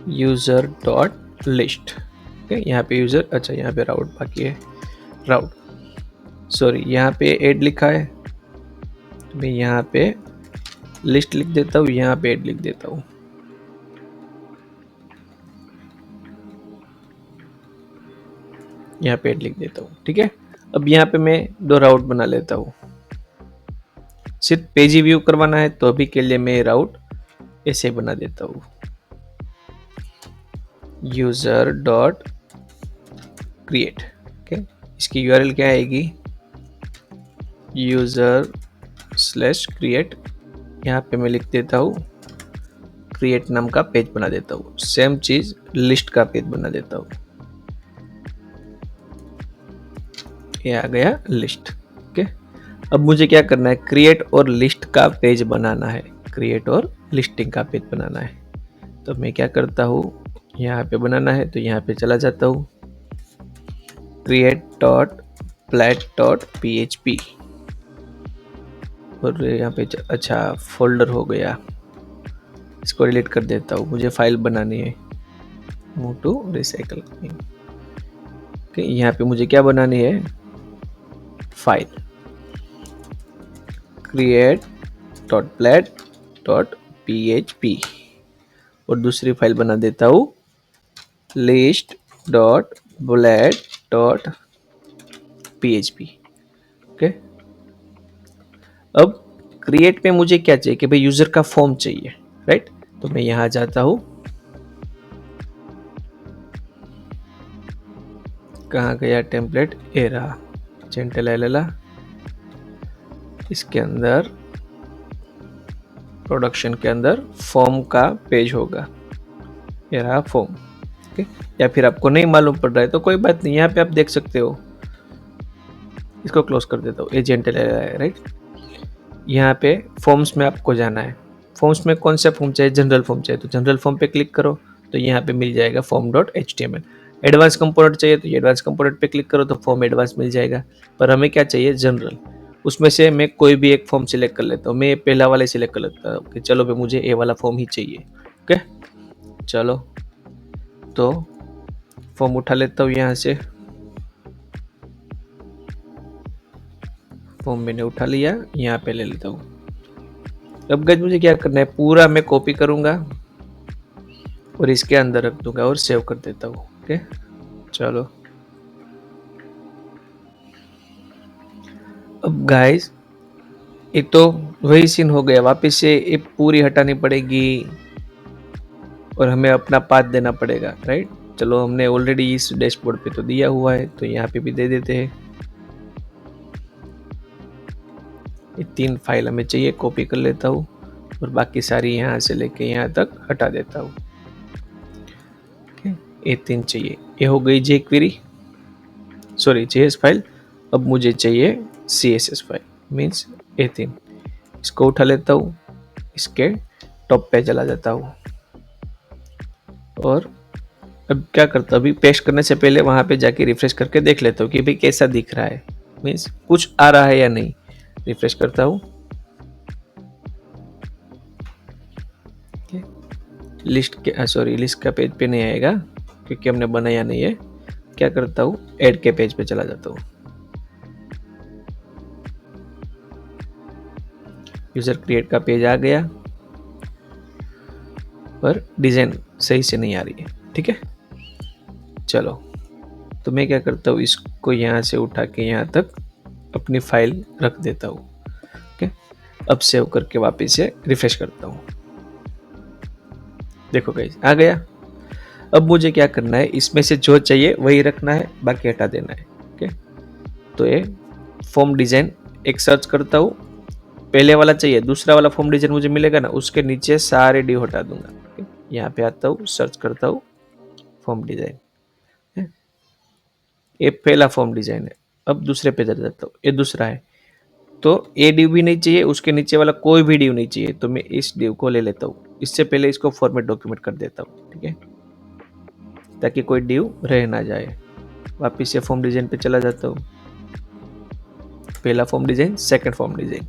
यूजर डॉट लिस्ट। यहाँ पे यूजर, अच्छा यहाँ पे राउट बाकी है, राउट सॉरी यहाँ पे ऐड लिखा है, मैं यहाँ पे लिस्ट लिख देता हूँ, यहाँ पे ऐड लिख देता हूँ। यहाँ पे ऐड लिख देता हूँ, ठीक है। अब यहाँ पे मैं दो राउट बना लेता हूँ, सिर्फ पेज ही व्यू करवाना है तो अभी के लिए मैं राउट ऐसे बना देता हूँ, यूजर डॉट क्रिएट। ओके, इसकी यूआरएल क्या आएगी, यूजर स्लैश क्रिएट। यहाँ पे मैं लिख देता हूँ क्रिएट नाम का पेज बना देता हूँ, सेम चीज लिस्ट का पेज बना देता हूँ। ये आ गया लिस्ट। ओके, अब मुझे क्या करना है, क्रिएट और लिस्ट का पेज बनाना है, क्रिएट और लिस्टिंग का पेज बनाना है। तो मैं क्या करता हूँ, यहाँ पे बनाना है तो यहाँ पे चला जाता हूँ, create.plat.php, और यहाँ पे अच्छा फोल्डर हो गया, इसको डिलीट कर देता हूँ, मुझे फाइल बनानी है, मूव टू रिसाइकल। यहाँ पे मुझे क्या बनानी है, फाइल create.plat.php, और दूसरी फाइल बना देता हूँ list.blad.php। ओके, अब क्रिएट पे मुझे क्या चाहिए कि भाई यूजर का फॉर्म चाहिए, राइट। तो मैं यहां जाता हूं, कहाँ गया टेम्पलेट, ए रहा, जेंटल एलएला, इसके अंदर प्रोडक्शन के अंदर फॉर्म का पेज होगा, ये रहा फॉर्म। ओके, या फिर आपको नहीं मालूम पड़ रहा है तो कोई बात नहीं, यहाँ पे आप देख सकते हो, इसको क्लोज कर देता हूँ, ए जेंटल एलएला है, राइट। यहाँ पे फॉर्म्स में आपको जाना है, फॉर्म्स में कौन सा फॉर्म चाहिए, जनरल फॉर्म चाहिए तो जनरल फॉर्म पे क्लिक करो, तो यहाँ पे मिल जाएगा form.html। एडवांस कंपोनेंट चाहिए तो एडवांस कंपोनेंट पे क्लिक करो तो फॉर्म एडवांस मिल जाएगा। पर हमें क्या चाहिए, जनरल। उसमें से मैं कोई भी एक फॉर्म सिलेक्ट कर लेता हूँ, मैं पहला वाला सिलेक्ट कर लेता हूँ कि चलो भाई मुझे ए वाला फॉर्म ही चाहिए। ओके, चलो तो फॉर्म उठा लेता हूँ, यहाँ से फॉर्म मैंने उठा लिया, यहाँ पे ले लेता हूँ। अब गाइस मुझे क्या करना है, पूरा मैं कॉपी करूंगा और इसके अंदर रख दूंगा और सेव कर देता हूँ। ओके, चलो अब गाइस एक तो वही सीन हो गया, वापस से ये पूरी हटानी पड़ेगी, और हमें अपना पाथ देना पड़ेगा, राइट। चलो हमने ऑलरेडी इस डैशबोर्ड पे तो दिया हुआ है, तो यहाँ पे भी दे देते हैं। ये 3 फाइल हमें चाहिए, कॉपी कर लेता हूँ और बाकी सारी यहाँ से लेके यहाँ तक हटा देता हूँ। ये 3 चाहिए। ये हो गई JS फाइल। अब मुझे चाहिए CSS फाइल, मीन्स ये 3। इसको उठा लेता हूँ, इसके टॉप पे चला जाता हूँ और अब क्या करता हूँ, अभी पेस्ट करने से पहले वहाँ पे जाके रिफ्रेश करके देख लेता हूँ कि भाई कैसा दिख रहा है, मीन्स कुछ आ रहा है या नहीं। रिफ्रेश करता हूँ, लिस्ट का पेज पे नहीं आएगा क्योंकि हमने बनाया नहीं है। क्या करता हूँ, ऐड के पेज पे चला जाता हूँ। यूजर क्रिएट का पेज आ गया पर डिजाइन सही से नहीं आ रही है, ठीक है। चलो तो मैं क्या करता हूँ, इसको यहाँ से उठा के यहाँ तक अपनी फाइल रख देता हूँ। ओके, अब सेव करके वापस से रिफ्रेश करता हूँ। देखो गाइस आ गया। अब मुझे क्या करना है, इसमें से जो चाहिए वही रखना है, बाकी हटा देना है। ओके, तो ये फॉर्म डिजाइन एक सर्च करता हूँ, पहले वाला चाहिए, दूसरा वाला फॉर्म डिजाइन मुझे मिलेगा ना, उसके नीचे सारे डी हटा दूंगा। यहाँ पे आता हूँ, सर्च करता हूँ फॉर्म डिजाइन, ये पहला फॉर्म डिजाइन है। अब दूसरे पे चला जाता हूँ, ये दूसरा है। तो ये डिव भी नहीं चाहिए, उसके नीचे वाला कोई भी डिव नहीं चाहिए, तो मैं इस डिव को ले लेता हूँ। इससे पहले इसको फॉर्मेट डॉक्यूमेंट कर देता हूँ, ठीक है, ताकि कोई डिव रह ना जाए। वापिस से फॉर्म डिजाइन पे चला जाता हूँ, पहला form design, second form design,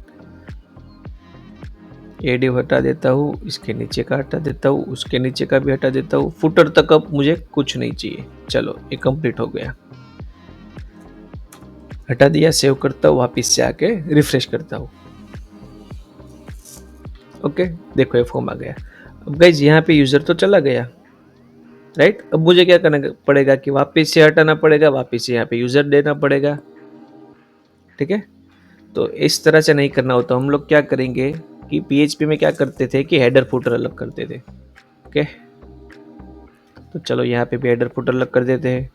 ये डिव हटा देता हूँ, इसके नीचे का हटा देता हूँ, उसके नीचे का भी हटा देता हूँ। फुटर तक अब मुझे कुछ नहीं चाहिए। चलो ये कंप्लीट हो गया, हटा दिया, सेव करता हूँ, वापिस से आके रिफ्रेश करता हूँ। ओके, देखो ये फॉर्म आ गया। अब गाइज यहाँ पे यूजर तो चला गया, राइट। अब मुझे क्या करना पड़ेगा कि वापिस से हटाना पड़ेगा, वापिस से यहाँ पे यूजर देना पड़ेगा, ठीक है। तो इस तरह से नहीं करना होता। हम लोग क्या करेंगे कि PHP में क्या करते थे कि हेडर फुटर अलग करते थे। ओके, तो चलो यहाँ पे भी हेडर फुटर अलग कर देते हैं।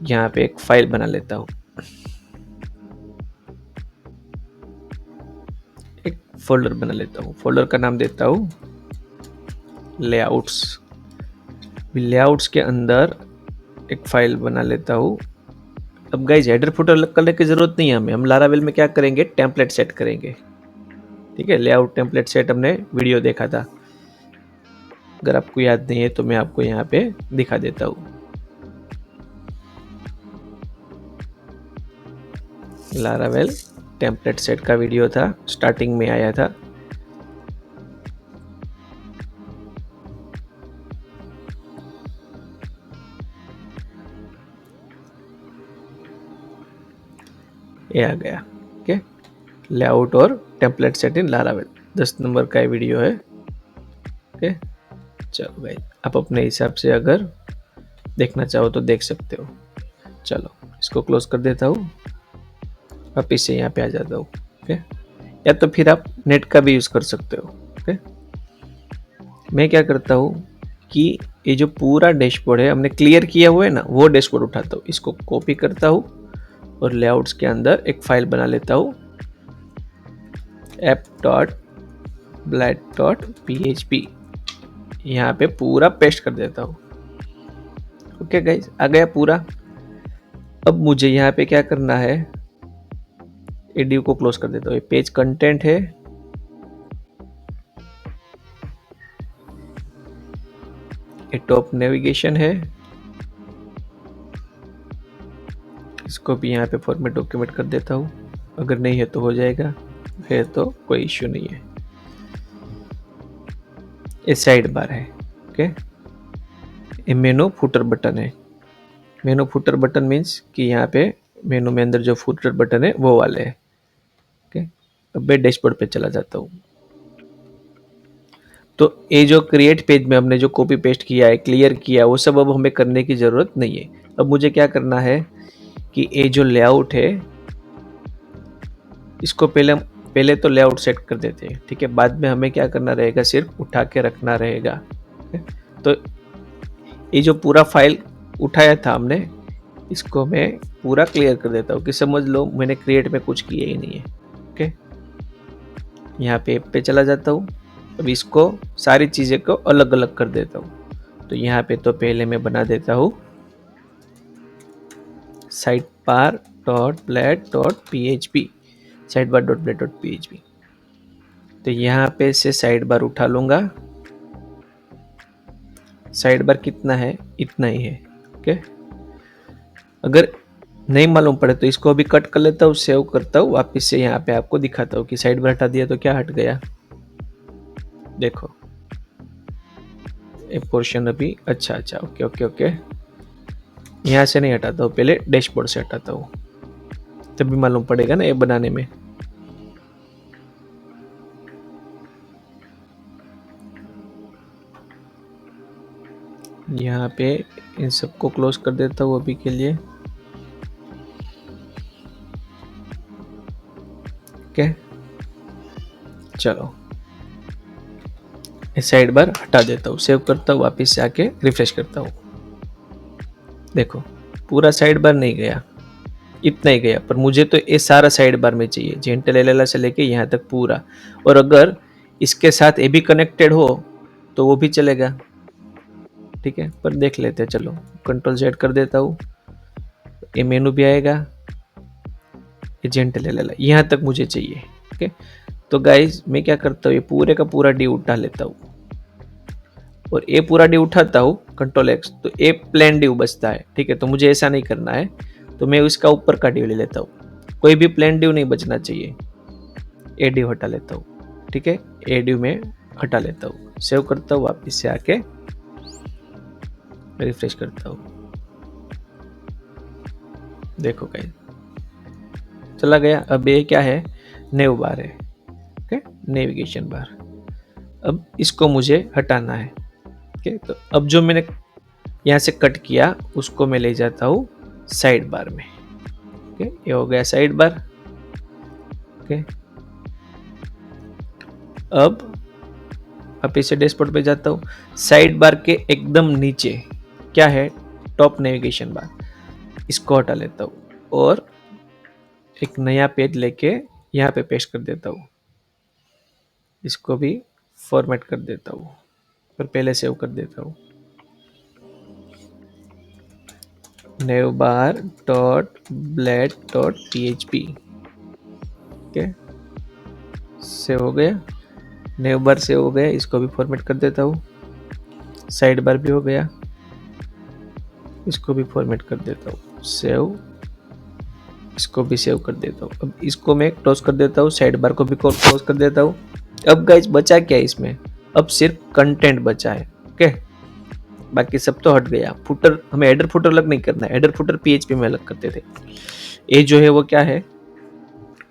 यहाँ पे एक फाइल बना लेता हूँ, एक फोल्डर बना लेता हूँ। फोल्डर का नाम देता हूँ लेआउट्स। लेआउट्स के अंदर एक फाइल बना लेता हूँ। अब गाइज हेडर फुटर अलग करने की जरूरत नहीं है हमें, हम लारावेल में क्या करेंगे, टेम्पलेट सेट करेंगे, ठीक है। लेआउट टेम्पलेट सेट हमने वीडियो देखा था, अगर आपको याद नहीं है तो मैं आपको यहाँ पे दिखा देता हूँ। लारावेल टेम्पलेट सेट का वीडियो था, स्टार्टिंग में आया था। ये आ गया, ओके, लेआउट और टेम्पलेट सेट इन लारावेल, 10 नंबर का वीडियो है। ओके, चलो भाई आप अपने हिसाब से अगर देखना चाहो तो देख सकते हो। चलो इसको क्लोज कर देता हूँ, वापिस से यहाँ पे आ जाता हूँ। ओके, या तो फिर आप नेट का भी यूज़ कर सकते हो। ओके, मैं क्या करता हूँ कि ये जो पूरा डैशबोर्ड है हमने क्लियर किया हुआ है ना, वो डैशबोर्ड उठाता हूँ, इसको कॉपी करता हूँ और लेआउट्स के अंदर एक फाइल बना लेता हूँ, app.blad.php, यहाँ पे पूरा पेस्ट कर देता हूँ। ओके गाइज, आ गया पूरा। अब मुझे यहाँ पे क्या करना है, एडियो को क्लोज कर देता हूँ। ये पेज कंटेंट है, ये टॉप नेविगेशन है, इसको भी यहाँ पे फॉर्मेट डॉक्यूमेंट कर देता हूँ। अगर नहीं है तो हो जाएगा, है तो कोई इश्यू नहीं है। ये साइड बार है, ओके। ये मेनू फुटर बटन है। मेनू फुटर बटन मीन्स कि यहाँ पे मेनू में अंदर जो फुटर बटन है वो वाले है, ओके। अब मैं डैशबोर्ड पे चला जाता हूँ। तो ये जो क्रिएट पेज में हमने जो कॉपी पेस्ट किया है, क्लियर किया, वो सब अब हमें करने की ज़रूरत नहीं है। अब मुझे क्या करना है कि ये जो लेआउट है इसको पहले तो लेआउट सेट कर देते हैं, ठीक है। बाद में हमें क्या करना रहेगा, सिर्फ उठा के रखना रहेगा। तो ये जो पूरा फाइल उठाया था हमने, इसको मैं पूरा क्लियर कर देता हूँ कि समझ लो मैंने क्रिएट में कुछ किया ही नहीं है। ओके, यहाँ पे ऐप पे चला जाता हूँ। अब इसको सारी चीज़ें को अलग अलग कर देता हूँ। तो यहाँ पे तो पहले मैं बना देता हूँ sidebar.blade.php, sidebar.blade.php। तो यहाँ पे से साइड बार उठा लूँगा। साइड बार कितना है, इतना ही है। ओके, अगर नहीं मालूम पड़े तो इसको अभी कट कर लेता हूँ, सेव करता हूँ, वापस से यहाँ पे आपको दिखाता हूँ कि साइड बार हटा दिया तो क्या हट गया। देखो ये पोर्शन अभी अच्छा ओके ओके ओके, यहाँ से नहीं हटाता हूँ, पहले डैशबोर्ड से हटाता हूँ, तभी मालूम पड़ेगा ना ये बनाने में। यहाँ पे इन सबको क्लोज कर देता हूँ अभी के लिए। ओके, चलो साइड बार हटा देता हूँ, सेव करता हूँ, वापस से आके रिफ्रेश करता हूँ। देखो पूरा साइड बार नहीं गया, इतना ही गया, पर मुझे तो ये सारा साइड बार में चाहिए, जेंटल एलएलआर से लेके यहाँ तक पूरा। और अगर इसके साथ ये भी कनेक्टेड हो तो वो भी चलेगा, ठीक है, पर देख लेते हैं। चलो कंट्रोल जेड कर देता हूँ, ये मेनू भी आएगा, ये जेंटल एलएलआर यहाँ तक मुझे चाहिए। ओके, तो गाइज मैं क्या करता हूँ, ये पूरे का पूरा डी उठा लेता हूँ, और ये पूरा डी उठाता हूँ कंट्रोल एक्स, तो ये प्लेन ड्यू बचता है। ठीक है, तो मुझे ऐसा नहीं करना है, तो मैं इसका ऊपर का ड्यू ले लेता हूँ, कोई भी प्लेन ड्यू नहीं बचना चाहिए। ए ड्यू हटा लेता हूँ, ठीक है, ए ड्यू में हटा लेता हूँ, सेव करता हूँ, वापस से आके रिफ्रेश करता हूँ। देखो कहीं चला गया। अब ये क्या है, नेव बार है, ओके, नेविगेशन बार। अब इसको मुझे हटाना है। ओके, तो अब जो मैंने यहाँ से कट किया उसको मैं ले जाता हूँ साइड बार में। ओके, ये हो गया साइड बार। ओके, अब वापिस से डैशबोर्ड पे जाता हूँ। साइड बार के एकदम नीचे क्या है, टॉप नेविगेशन बार, इसको हटा लेता हूँ और एक नया पेज लेके यहाँ पे पेस्ट कर देता हूँ। इसको भी फॉर्मेट कर देता हूँ, पर पहले सेव कर देता हूँ। navbar.blade.php, ओके, सेव हो गया। नेव बार सेव हो गया, इसको भी फॉर्मेट कर देता हूँ। साइड बार भी हो गया, इसको भी फॉर्मेट कर देता हूँ, सेव, इसको भी सेव कर देता हूँ। अब इसको मैं क्लोज कर देता हूँ, साइड बार को भी क्लोज कर देता हूँ। अब गाइस बचा क्या है इसमें, अब सिर्फ कंटेंट बचा है। ओके, बाकी सब तो हट गया। फुटर, हमें हेडर फुटर अलग नहीं करना है, हेडर फुटर पीएचपी में अलग करते थे। ये जो है वो क्या है,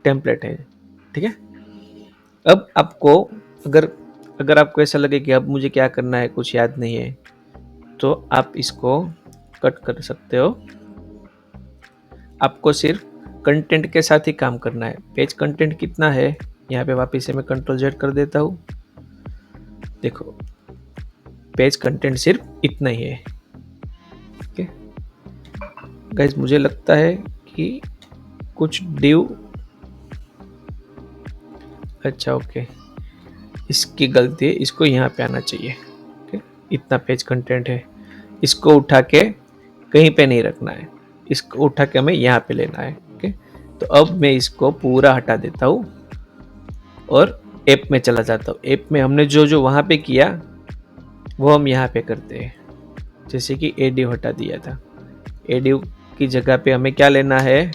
टेम्पलेट है, ठीक है। अब आपको अगर अगर आपको ऐसा लगे कि अब मुझे क्या करना है कुछ याद नहीं है, तो आप इसको कट कर सकते हो। आपको सिर्फ कंटेंट के साथ ही काम करना है। पेज कंटेंट कितना है, यहाँ पे वापस से मैं कंट्रोल जेड कर देता हूँ। देखो पेज कंटेंट सिर्फ इतना ही है। ओके गाइस, मुझे लगता है कि कुछ डिव, अच्छा ओके, इसकी गलती है, इसको यहाँ पे आना चाहिए। ओके, इतना पेज कंटेंट है, इसको उठा के कहीं पे नहीं रखना है, इसको उठा के हमें यहाँ पे लेना है। ओके, तो अब मैं इसको पूरा हटा देता हूँ और ऐप में चला जाता हूँ। ऐप में हमने जो जो वहाँ पे किया वो हम यहाँ पे करते हैं। जैसे कि एडिव हटा दिया था, एडिव की जगह पे हमें क्या लेना है,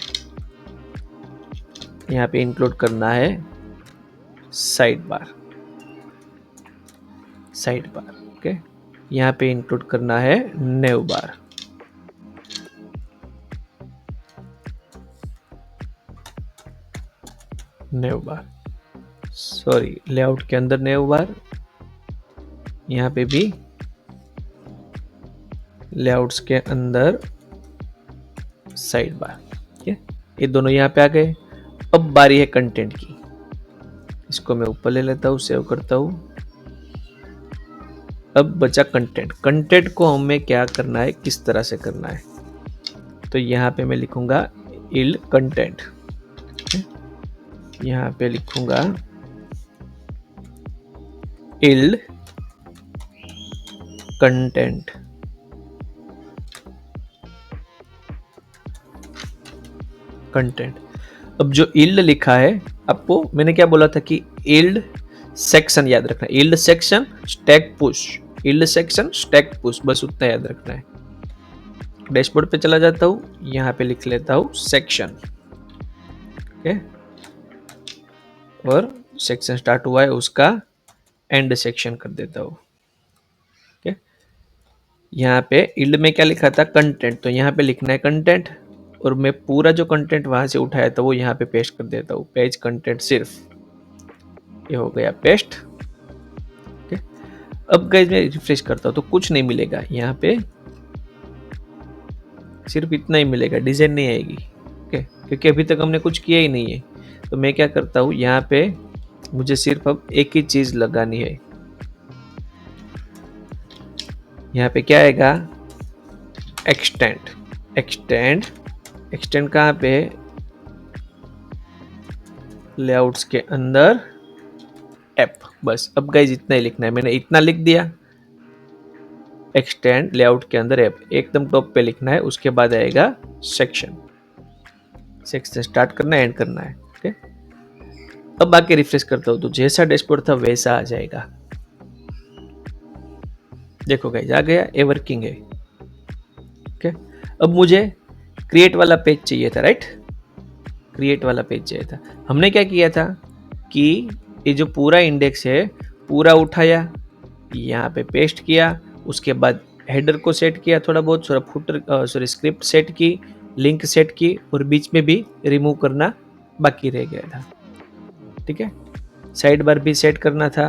यहाँ पे इंक्लूड करना है side bar, side bar. Okay, यहाँ पे इंक्लूड करना है नेव बार, नेव बार, सॉरी लेआउट के अंदर नेव बार, यहाँ पे भी लेआउट्स के अंदर साइड बार। ठीक है, ये दोनों यहाँ पे आ गए। अब बारी है कंटेंट की, इसको मैं ऊपर ले लेता हूँ, सेव करता हूँ। अब बचा कंटेंट। कंटेंट को हमें क्या करना है, किस तरह से करना है, तो यहाँ पे मैं लिखूंगा इल्ड कंटेंट, यहाँ पे लिखूंगा इल्ड कंटेंट। कंटेंट, अब जो इल्ड लिखा है, आपको मैंने क्या बोला था कि इल्ड सेक्शन याद रखना है, yield section stack push, yield section stack push, बस उतना याद रखना है। डैशबोर्ड पे चला जाता हूँ, यहाँ पे लिख लेता हूँ सेक्शन, ओके, और सेक्शन स्टार्ट हुआ है उसका एंड सेक्शन कर देता हूँ, ओके। यहाँ पे इल्ड में क्या लिखा था, कंटेंट, तो यहाँ पे लिखना है कंटेंट, और मैं पूरा जो कंटेंट वहां से उठाया था वो यहाँ पे पेस्ट कर देता हूँ, पेज कंटेंट सिर्फ, ये हो गया पेस्ट, ओके। अब गाइस मैं रिफ्रेश करता हूँ तो कुछ नहीं मिलेगा, यहाँ पे सिर्फ इतना ही मिलेगा, डिजाइन नहीं आएगी, ओके, क्योंकि अभी तक हमने कुछ किया ही नहीं है। तो मैं क्या करता हूँ, यहाँ पे मुझे सिर्फ अब एक ही चीज लगानी है, यहाँ पे क्या आएगा, एक्सटेंड, एक्सटेंड, एक्सटेंड कहाँ पे, लेआउट्स के अंदर ऐप, बस। अब गाइस इतना ही लिखना है, मैंने इतना लिख दिया, एक्सटेंड लेआउट के अंदर ऐप एकदम टॉप पे लिखना है, उसके बाद आएगा सेक्शन, सेक्शन स्टार्ट करना है, एंड करना है, ओके। अब आके रिफ्रेश करता हूँ तो जैसा डैशबोर्ड था वैसा आ जाएगा, देखो गाइस आ गया, ये वर्किंग है, ओके। अब मुझे क्रिएट वाला पेज चाहिए था, राइट, क्रिएट वाला पेज चाहिए था। हमने क्या किया था कि ये जो पूरा इंडेक्स है पूरा उठाया, यहाँ पे पेस्ट किया, उसके बाद हेडर को सेट किया, थोड़ा बहुत फुटर स्क्रिप्ट सेट की, लिंक सेट की, और बीच में भी रिमूव करना बाकी रह गया था, ठीक है। साइड बार भी सेट करना था,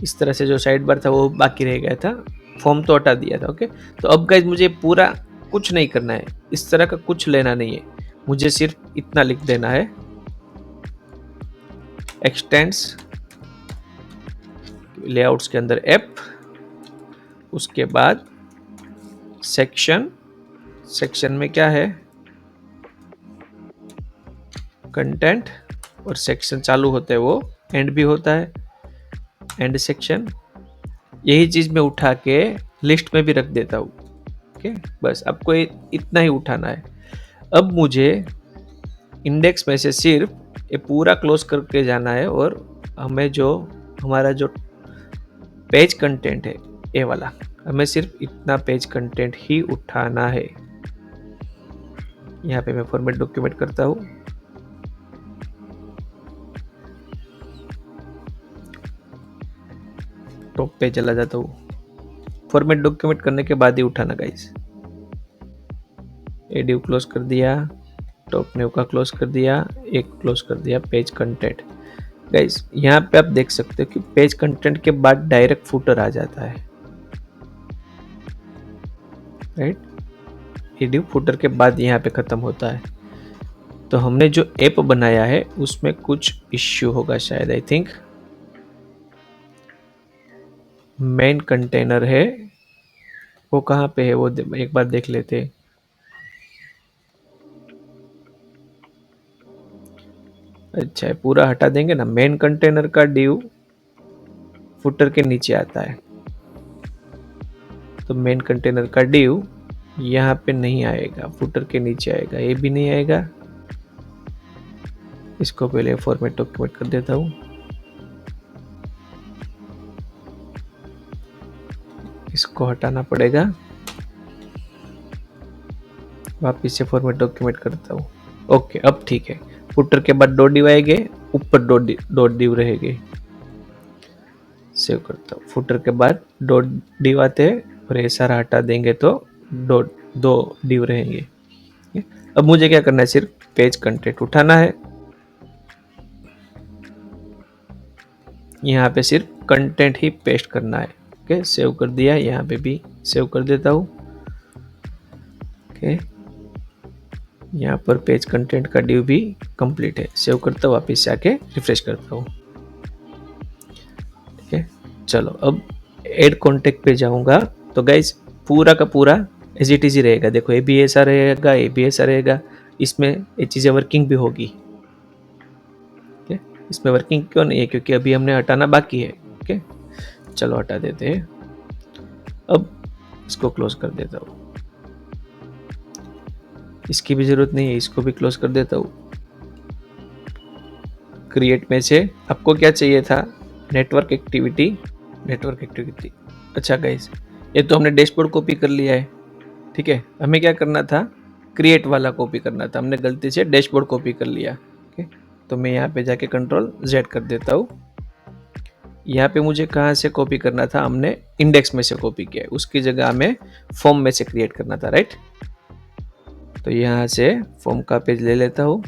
इस तरह से जो साइड बार था वो बाकी रह गया था, फॉर्म तो हटा दिया था, ओके। तो अब गाइस मुझे पूरा कुछ नहीं करना है, इस तरह का कुछ लेना नहीं है, मुझे सिर्फ इतना लिख देना है, एक्सटेंड्स लेआउट्स के अंदर ऐप, उसके बाद सेक्शन, सेक्शन में क्या है, कंटेंट, और सेक्शन चालू होता है वो एंड भी होता है, एंड सेक्शन, यही चीज मैं उठा के लिस्ट में भी रख देता हूँ, ओके। बस आपको इतना ही उठाना है। अब मुझे इंडेक्स में से सिर्फ ये पूरा क्लोज करके जाना है, और हमें जो हमारा जो पेज कंटेंट है ये वाला, हमें सिर्फ इतना पेज कंटेंट ही उठाना है। यहाँ पे मैं फॉर्मेट डॉक्यूमेंट करता हूँ, टॉप पे चला जाता हूँ, फॉर्मेट डॉक्यूमेंट करने के बाद ही उठाना गाइस। ए डिव क्लोज कर दिया, टॉप न्यू का क्लोज कर दिया, एक क्लोज कर दिया पेज कंटेंट। गाइस यहाँ पे आप देख सकते हो कि पेज कंटेंट के बाद डायरेक्ट फुटर आ जाता है, राइट, ए डिव फुटर के बाद यहाँ पे खत्म होता है। तो हमने जो ऐप बनाया है उसमें कुछ इश्यू होगा शायद, आई थिंक मेन कंटेनर है वो कहाँ पे है, वो एक बार देख लेते हैं। अच्छा है, पूरा हटा देंगे ना, मेन कंटेनर का डिव फुटर के नीचे आता है, तो मेन कंटेनर का डिव यहाँ पे नहीं आएगा, फुटर के नीचे आएगा, ये भी नहीं आएगा। इसको पहले फॉर्मेट डॉक्यूमेंट कर देता हूँ, इसको हटाना पड़ेगा, वापिस से फॉर्मेट डॉक्यूमेंट करता हूँ, ओके। अब ठीक है, फुटर के बाद डॉट डिव आएंगे, ऊपर डॉट डिव रहेंगे, सेव करता हूँ। फुटर के बाद डॉट डिव आते हैं, और ये सारा हटा देंगे तो दो डिव रहेंगे। अब मुझे क्या करना है, सिर्फ पेज कंटेंट उठाना है, यहाँ पे सिर्फ कंटेंट ही पेस्ट करना है, ओके। सेव कर दिया, यहाँ पे भी सेव कर देता हूँ, ओके। यहाँ पर पेज कंटेंट का डिव भी कंप्लीट है, सेव करता हूँ, वापस से आके रिफ्रेश करता हूँ, ठीक है। चलो अब ऐड कॉन्टैक्ट पे जाऊंगा तो गाइज पूरा का पूरा एज इट इज ही रहेगा। देखो ये भी ऐसा रहेगा, ये भी ऐसा रहेगा, इसमें ये चीज़ें वर्किंग भी होगी। ओके, इसमें वर्किंग क्यों नहीं है? क्योंकि अभी हमने हटाना बाकी है। ओके, चलो हटा देते हैं। अब इसको क्लोज कर देता हूँ, इसकी भी जरूरत नहीं है, इसको भी क्लोज कर देता हूँ। क्रिएट में से आपको क्या चाहिए था? Network activity, network activity. अच्छा गाइस, ये तो हमने डैशबोर्ड कॉपी कर लिया है। ठीक है, हमें क्या करना था? क्रिएट वाला कॉपी करना था, हमने गलती से डैशबोर्ड कॉपी कर लिया। ओके, तो मैं यहाँ पे जाके कंट्रोल Z कर देता हूँ। यहाँ पे मुझे कहाँ से कॉपी करना था? हमने इंडेक्स में से कॉपी किया है, उसकी जगह हमें फॉर्म में से क्रिएट करना था, राइट? तो यहाँ से फॉर्म का पेज ले लेता हूँ,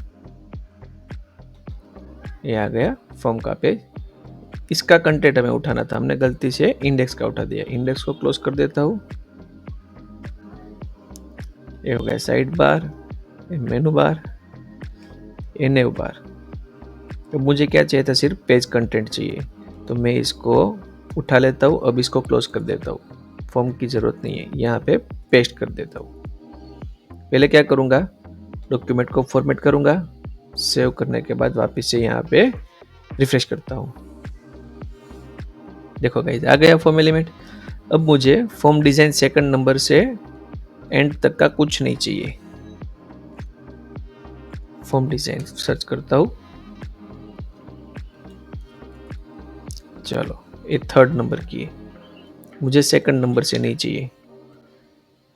ये आ गया फॉर्म का पेज। इसका कंटेंट हमें उठाना था, हमने गलती से इंडेक्स का उठा दिया। इंडेक्स को क्लोज कर देता हूँ। ये हो गया साइड बार, मेनू बार, ये न्यू बार। तो मुझे क्या चाहिए था? सिर्फ पेज कंटेंट चाहिए, तो मैं इसको उठा लेता हूँ। अब इसको क्लोज कर देता हूँ, फॉर्म की ज़रूरत नहीं है, यहाँ पे पेस्ट कर देता हूँ। पहले क्या करूँगा? डॉक्यूमेंट को फॉर्मेट करूँगा, सेव करने के बाद वापस से यहाँ पे रिफ्रेश करता हूँ। देखो गाइस, आ गया फॉर्म एलिमेंट। अब मुझे फॉर्म डिज़ाइन सेकंड नंबर से एंड तक का कुछ नहीं चाहिए। फॉर्म डिज़ाइन सर्च करता हूँ, चलो ये थर्ड नंबर की है, मुझे सेकंड नंबर से नहीं चाहिए।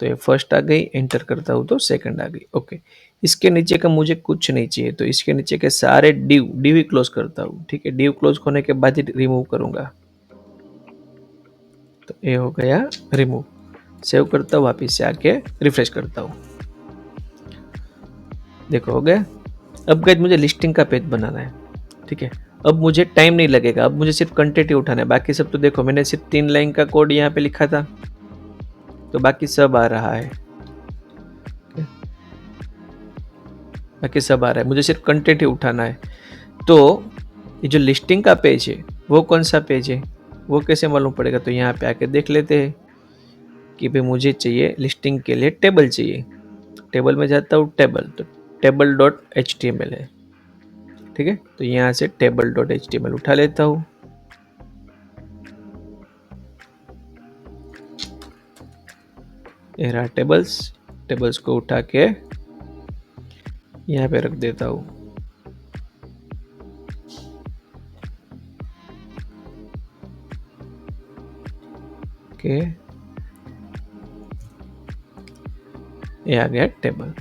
तो ये फर्स्ट आ गई, एंटर करता हूँ तो सेकंड आ गई। ओके, इसके नीचे का मुझे कुछ नहीं चाहिए, तो इसके नीचे के सारे डिव ही क्लोज करता हूँ। ठीक है, डिव क्लोज होने के बाद ही रिमूव करूँगा। तो ये हो गया रिमूव। सेव करता हूँ, वापस से आके रिफ्रेश करता हूँ। देखो हो गया। अब गाइस मुझे लिस्टिंग का पेज बनाना है। ठीक है, अब मुझे टाइम नहीं लगेगा, अब मुझे सिर्फ कंटेंट ही उठाना है। बाकी सब तो देखो मैंने सिर्फ 3 लाइन का कोड यहाँ पे लिखा था, तो बाकी सब आ रहा है। बाकी सब आ रहा है, मुझे सिर्फ कंटेंट ही उठाना है। तो ये जो लिस्टिंग का पेज है वो कौन सा पेज है, वो कैसे मालूम पड़ेगा? तो यहाँ पे आके देख लेते हैं कि भाई मुझे चाहिए लिस्टिंग के लिए टेबल चाहिए। टेबल में जाता हूँ, टेबल, तो टेबल डॉट HTML है। ठीक है, तो यहाँ से टेबल डॉट HTML उठा लेता हूँ। ये रहा टेबल्स, टेबल्स को उठा के यहाँ पे रख देता हूँ। ओके, ये आ गया टेबल।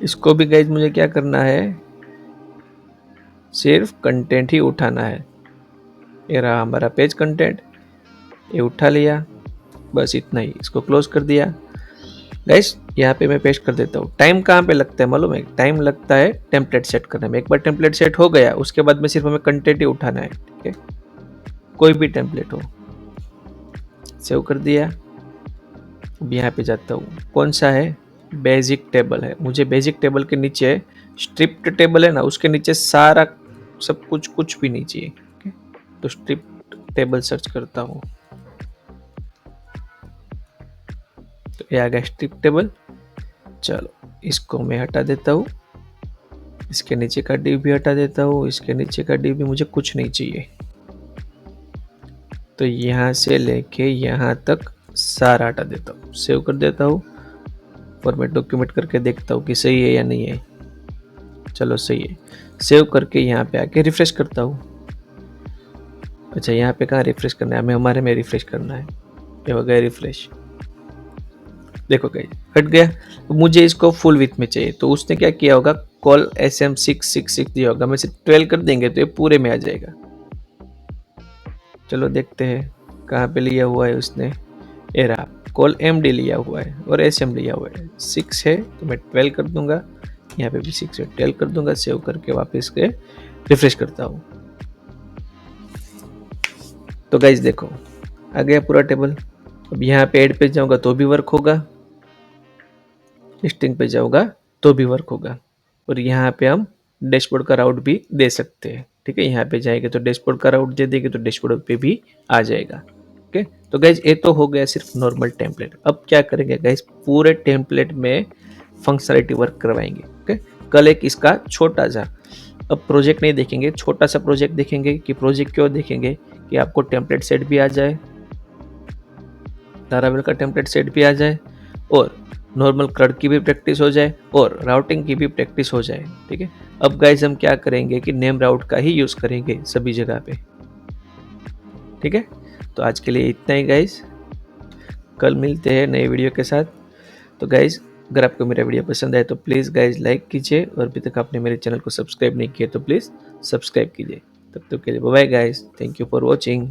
इसको भी गाइज मुझे क्या करना है? सिर्फ कंटेंट ही उठाना है। ये रहा हमारा पेज कंटेंट, ये उठा लिया, बस इतना ही। इसको क्लोज कर दिया। गाइस यहाँ पे मैं पेस्ट कर देता हूँ। टाइम कहाँ पे लगता है मालूम है? टाइम लगता है टेम्पलेट सेट करने में। एक बार टेम्पलेट सेट हो गया, उसके बाद में सिर्फ हमें कंटेंट ही उठाना है। ठीक है, कोई भी टेम्पलेट हो। सेव कर दिया। अब यहाँ पे जाता हूँ, कौन सा है? बेसिक टेबल है। मुझे बेसिक टेबल के नीचे स्ट्रिप्ट टेबल है ना, उसके नीचे सारा सब कुछ भी नहीं चाहिए। तो स्ट्रिप्ट टेबल सर्च करता हूँ, तो ये आ गया स्ट्रिप्ट टेबल। चलो इसको मैं हटा देता हूँ, इसके नीचे का डिव भी हटा देता हूँ, इसके नीचे का डिव भी मुझे कुछ नहीं चाहिए। तो यहाँ से लेके यहाँ तक सारा हटा देता हूँ, सेव कर देता हूँ। फॉर्मेट डॉक्यूमेंट करके देखता हूँ कि सही है या नहीं है। चलो सही है। सेव करके यहाँ पे आके रिफ्रेश करता हूँ। अच्छा, यहाँ पे कहाँ रिफ्रेश करना है? हमें हमारे में रिफ्रेश करना है। ये हो गया रिफ्रेश। देखो गाइस हट गया। मुझे इसको फुल विड्थ में चाहिए, तो उसने क्या किया होगा? कॉल SM666 दिया होगा। मैं सिर्फ 12 कर देंगे तो ये पूरे में आ जाएगा। चलो देखते हैं कहाँ पे लिया हुआ है उसने। ये रहा, कॉल MD लिया हुआ है और SM लिया हुआ है। 6 है तो मैं 12 कर दूंगा, यहाँ पे भी 6 है, 12 कर दूंगा। सेव करके वापस के रिफ्रेश करता हूँ। तो गाइस देखो आ गया पूरा टेबल। अब यहाँ पे ऐड पे जाऊंगा तो भी वर्क होगा, लिस्टिंग पे जाऊंगा तो भी वर्क होगा। और यहाँ पे हम डैशबोर्ड का राउट भी दे सकते हैं। ठीक है, यहाँ पे जाएंगे तो डैशबोर्ड का राउट दे देंगे तो डैशबोर्ड पे भी आ जाएगा। ओके। तो गाइज ये तो हो गया सिर्फ नॉर्मल टेम्पलेट। अब क्या करेंगे गाइज, पूरे टेम्पलेट में फंक्शनलिटी वर्क करवाएंगे। ओके, कल एक इसका छोटा सा, अब प्रोजेक्ट नहीं देखेंगे, छोटा सा प्रोजेक्ट देखेंगे। कि प्रोजेक्ट क्यों देखेंगे, कि आपको टेम्पलेट सेट भी आ जाए, लारावेल का टेम्पलेट सेट भी आ जाए, और नॉर्मल क्रड की भी प्रैक्टिस हो जाए, और राउटिंग की भी प्रैक्टिस हो जाए। ठीक है, अब गाइज हम क्या करेंगे कि नेम राउट का ही यूज करेंगे सभी जगह पे। ठीक है, तो आज के लिए इतना ही गाइज, कल मिलते हैं नए वीडियो के साथ। तो गाइज अगर आपको मेरा वीडियो पसंद आए तो प्लीज़ गाइज लाइक कीजिए, और अभी तक आपने मेरे चैनल को सब्सक्राइब नहीं किया तो प्लीज़ सब्सक्राइब कीजिए। तब तक के लिए bye guys, thank you for watching.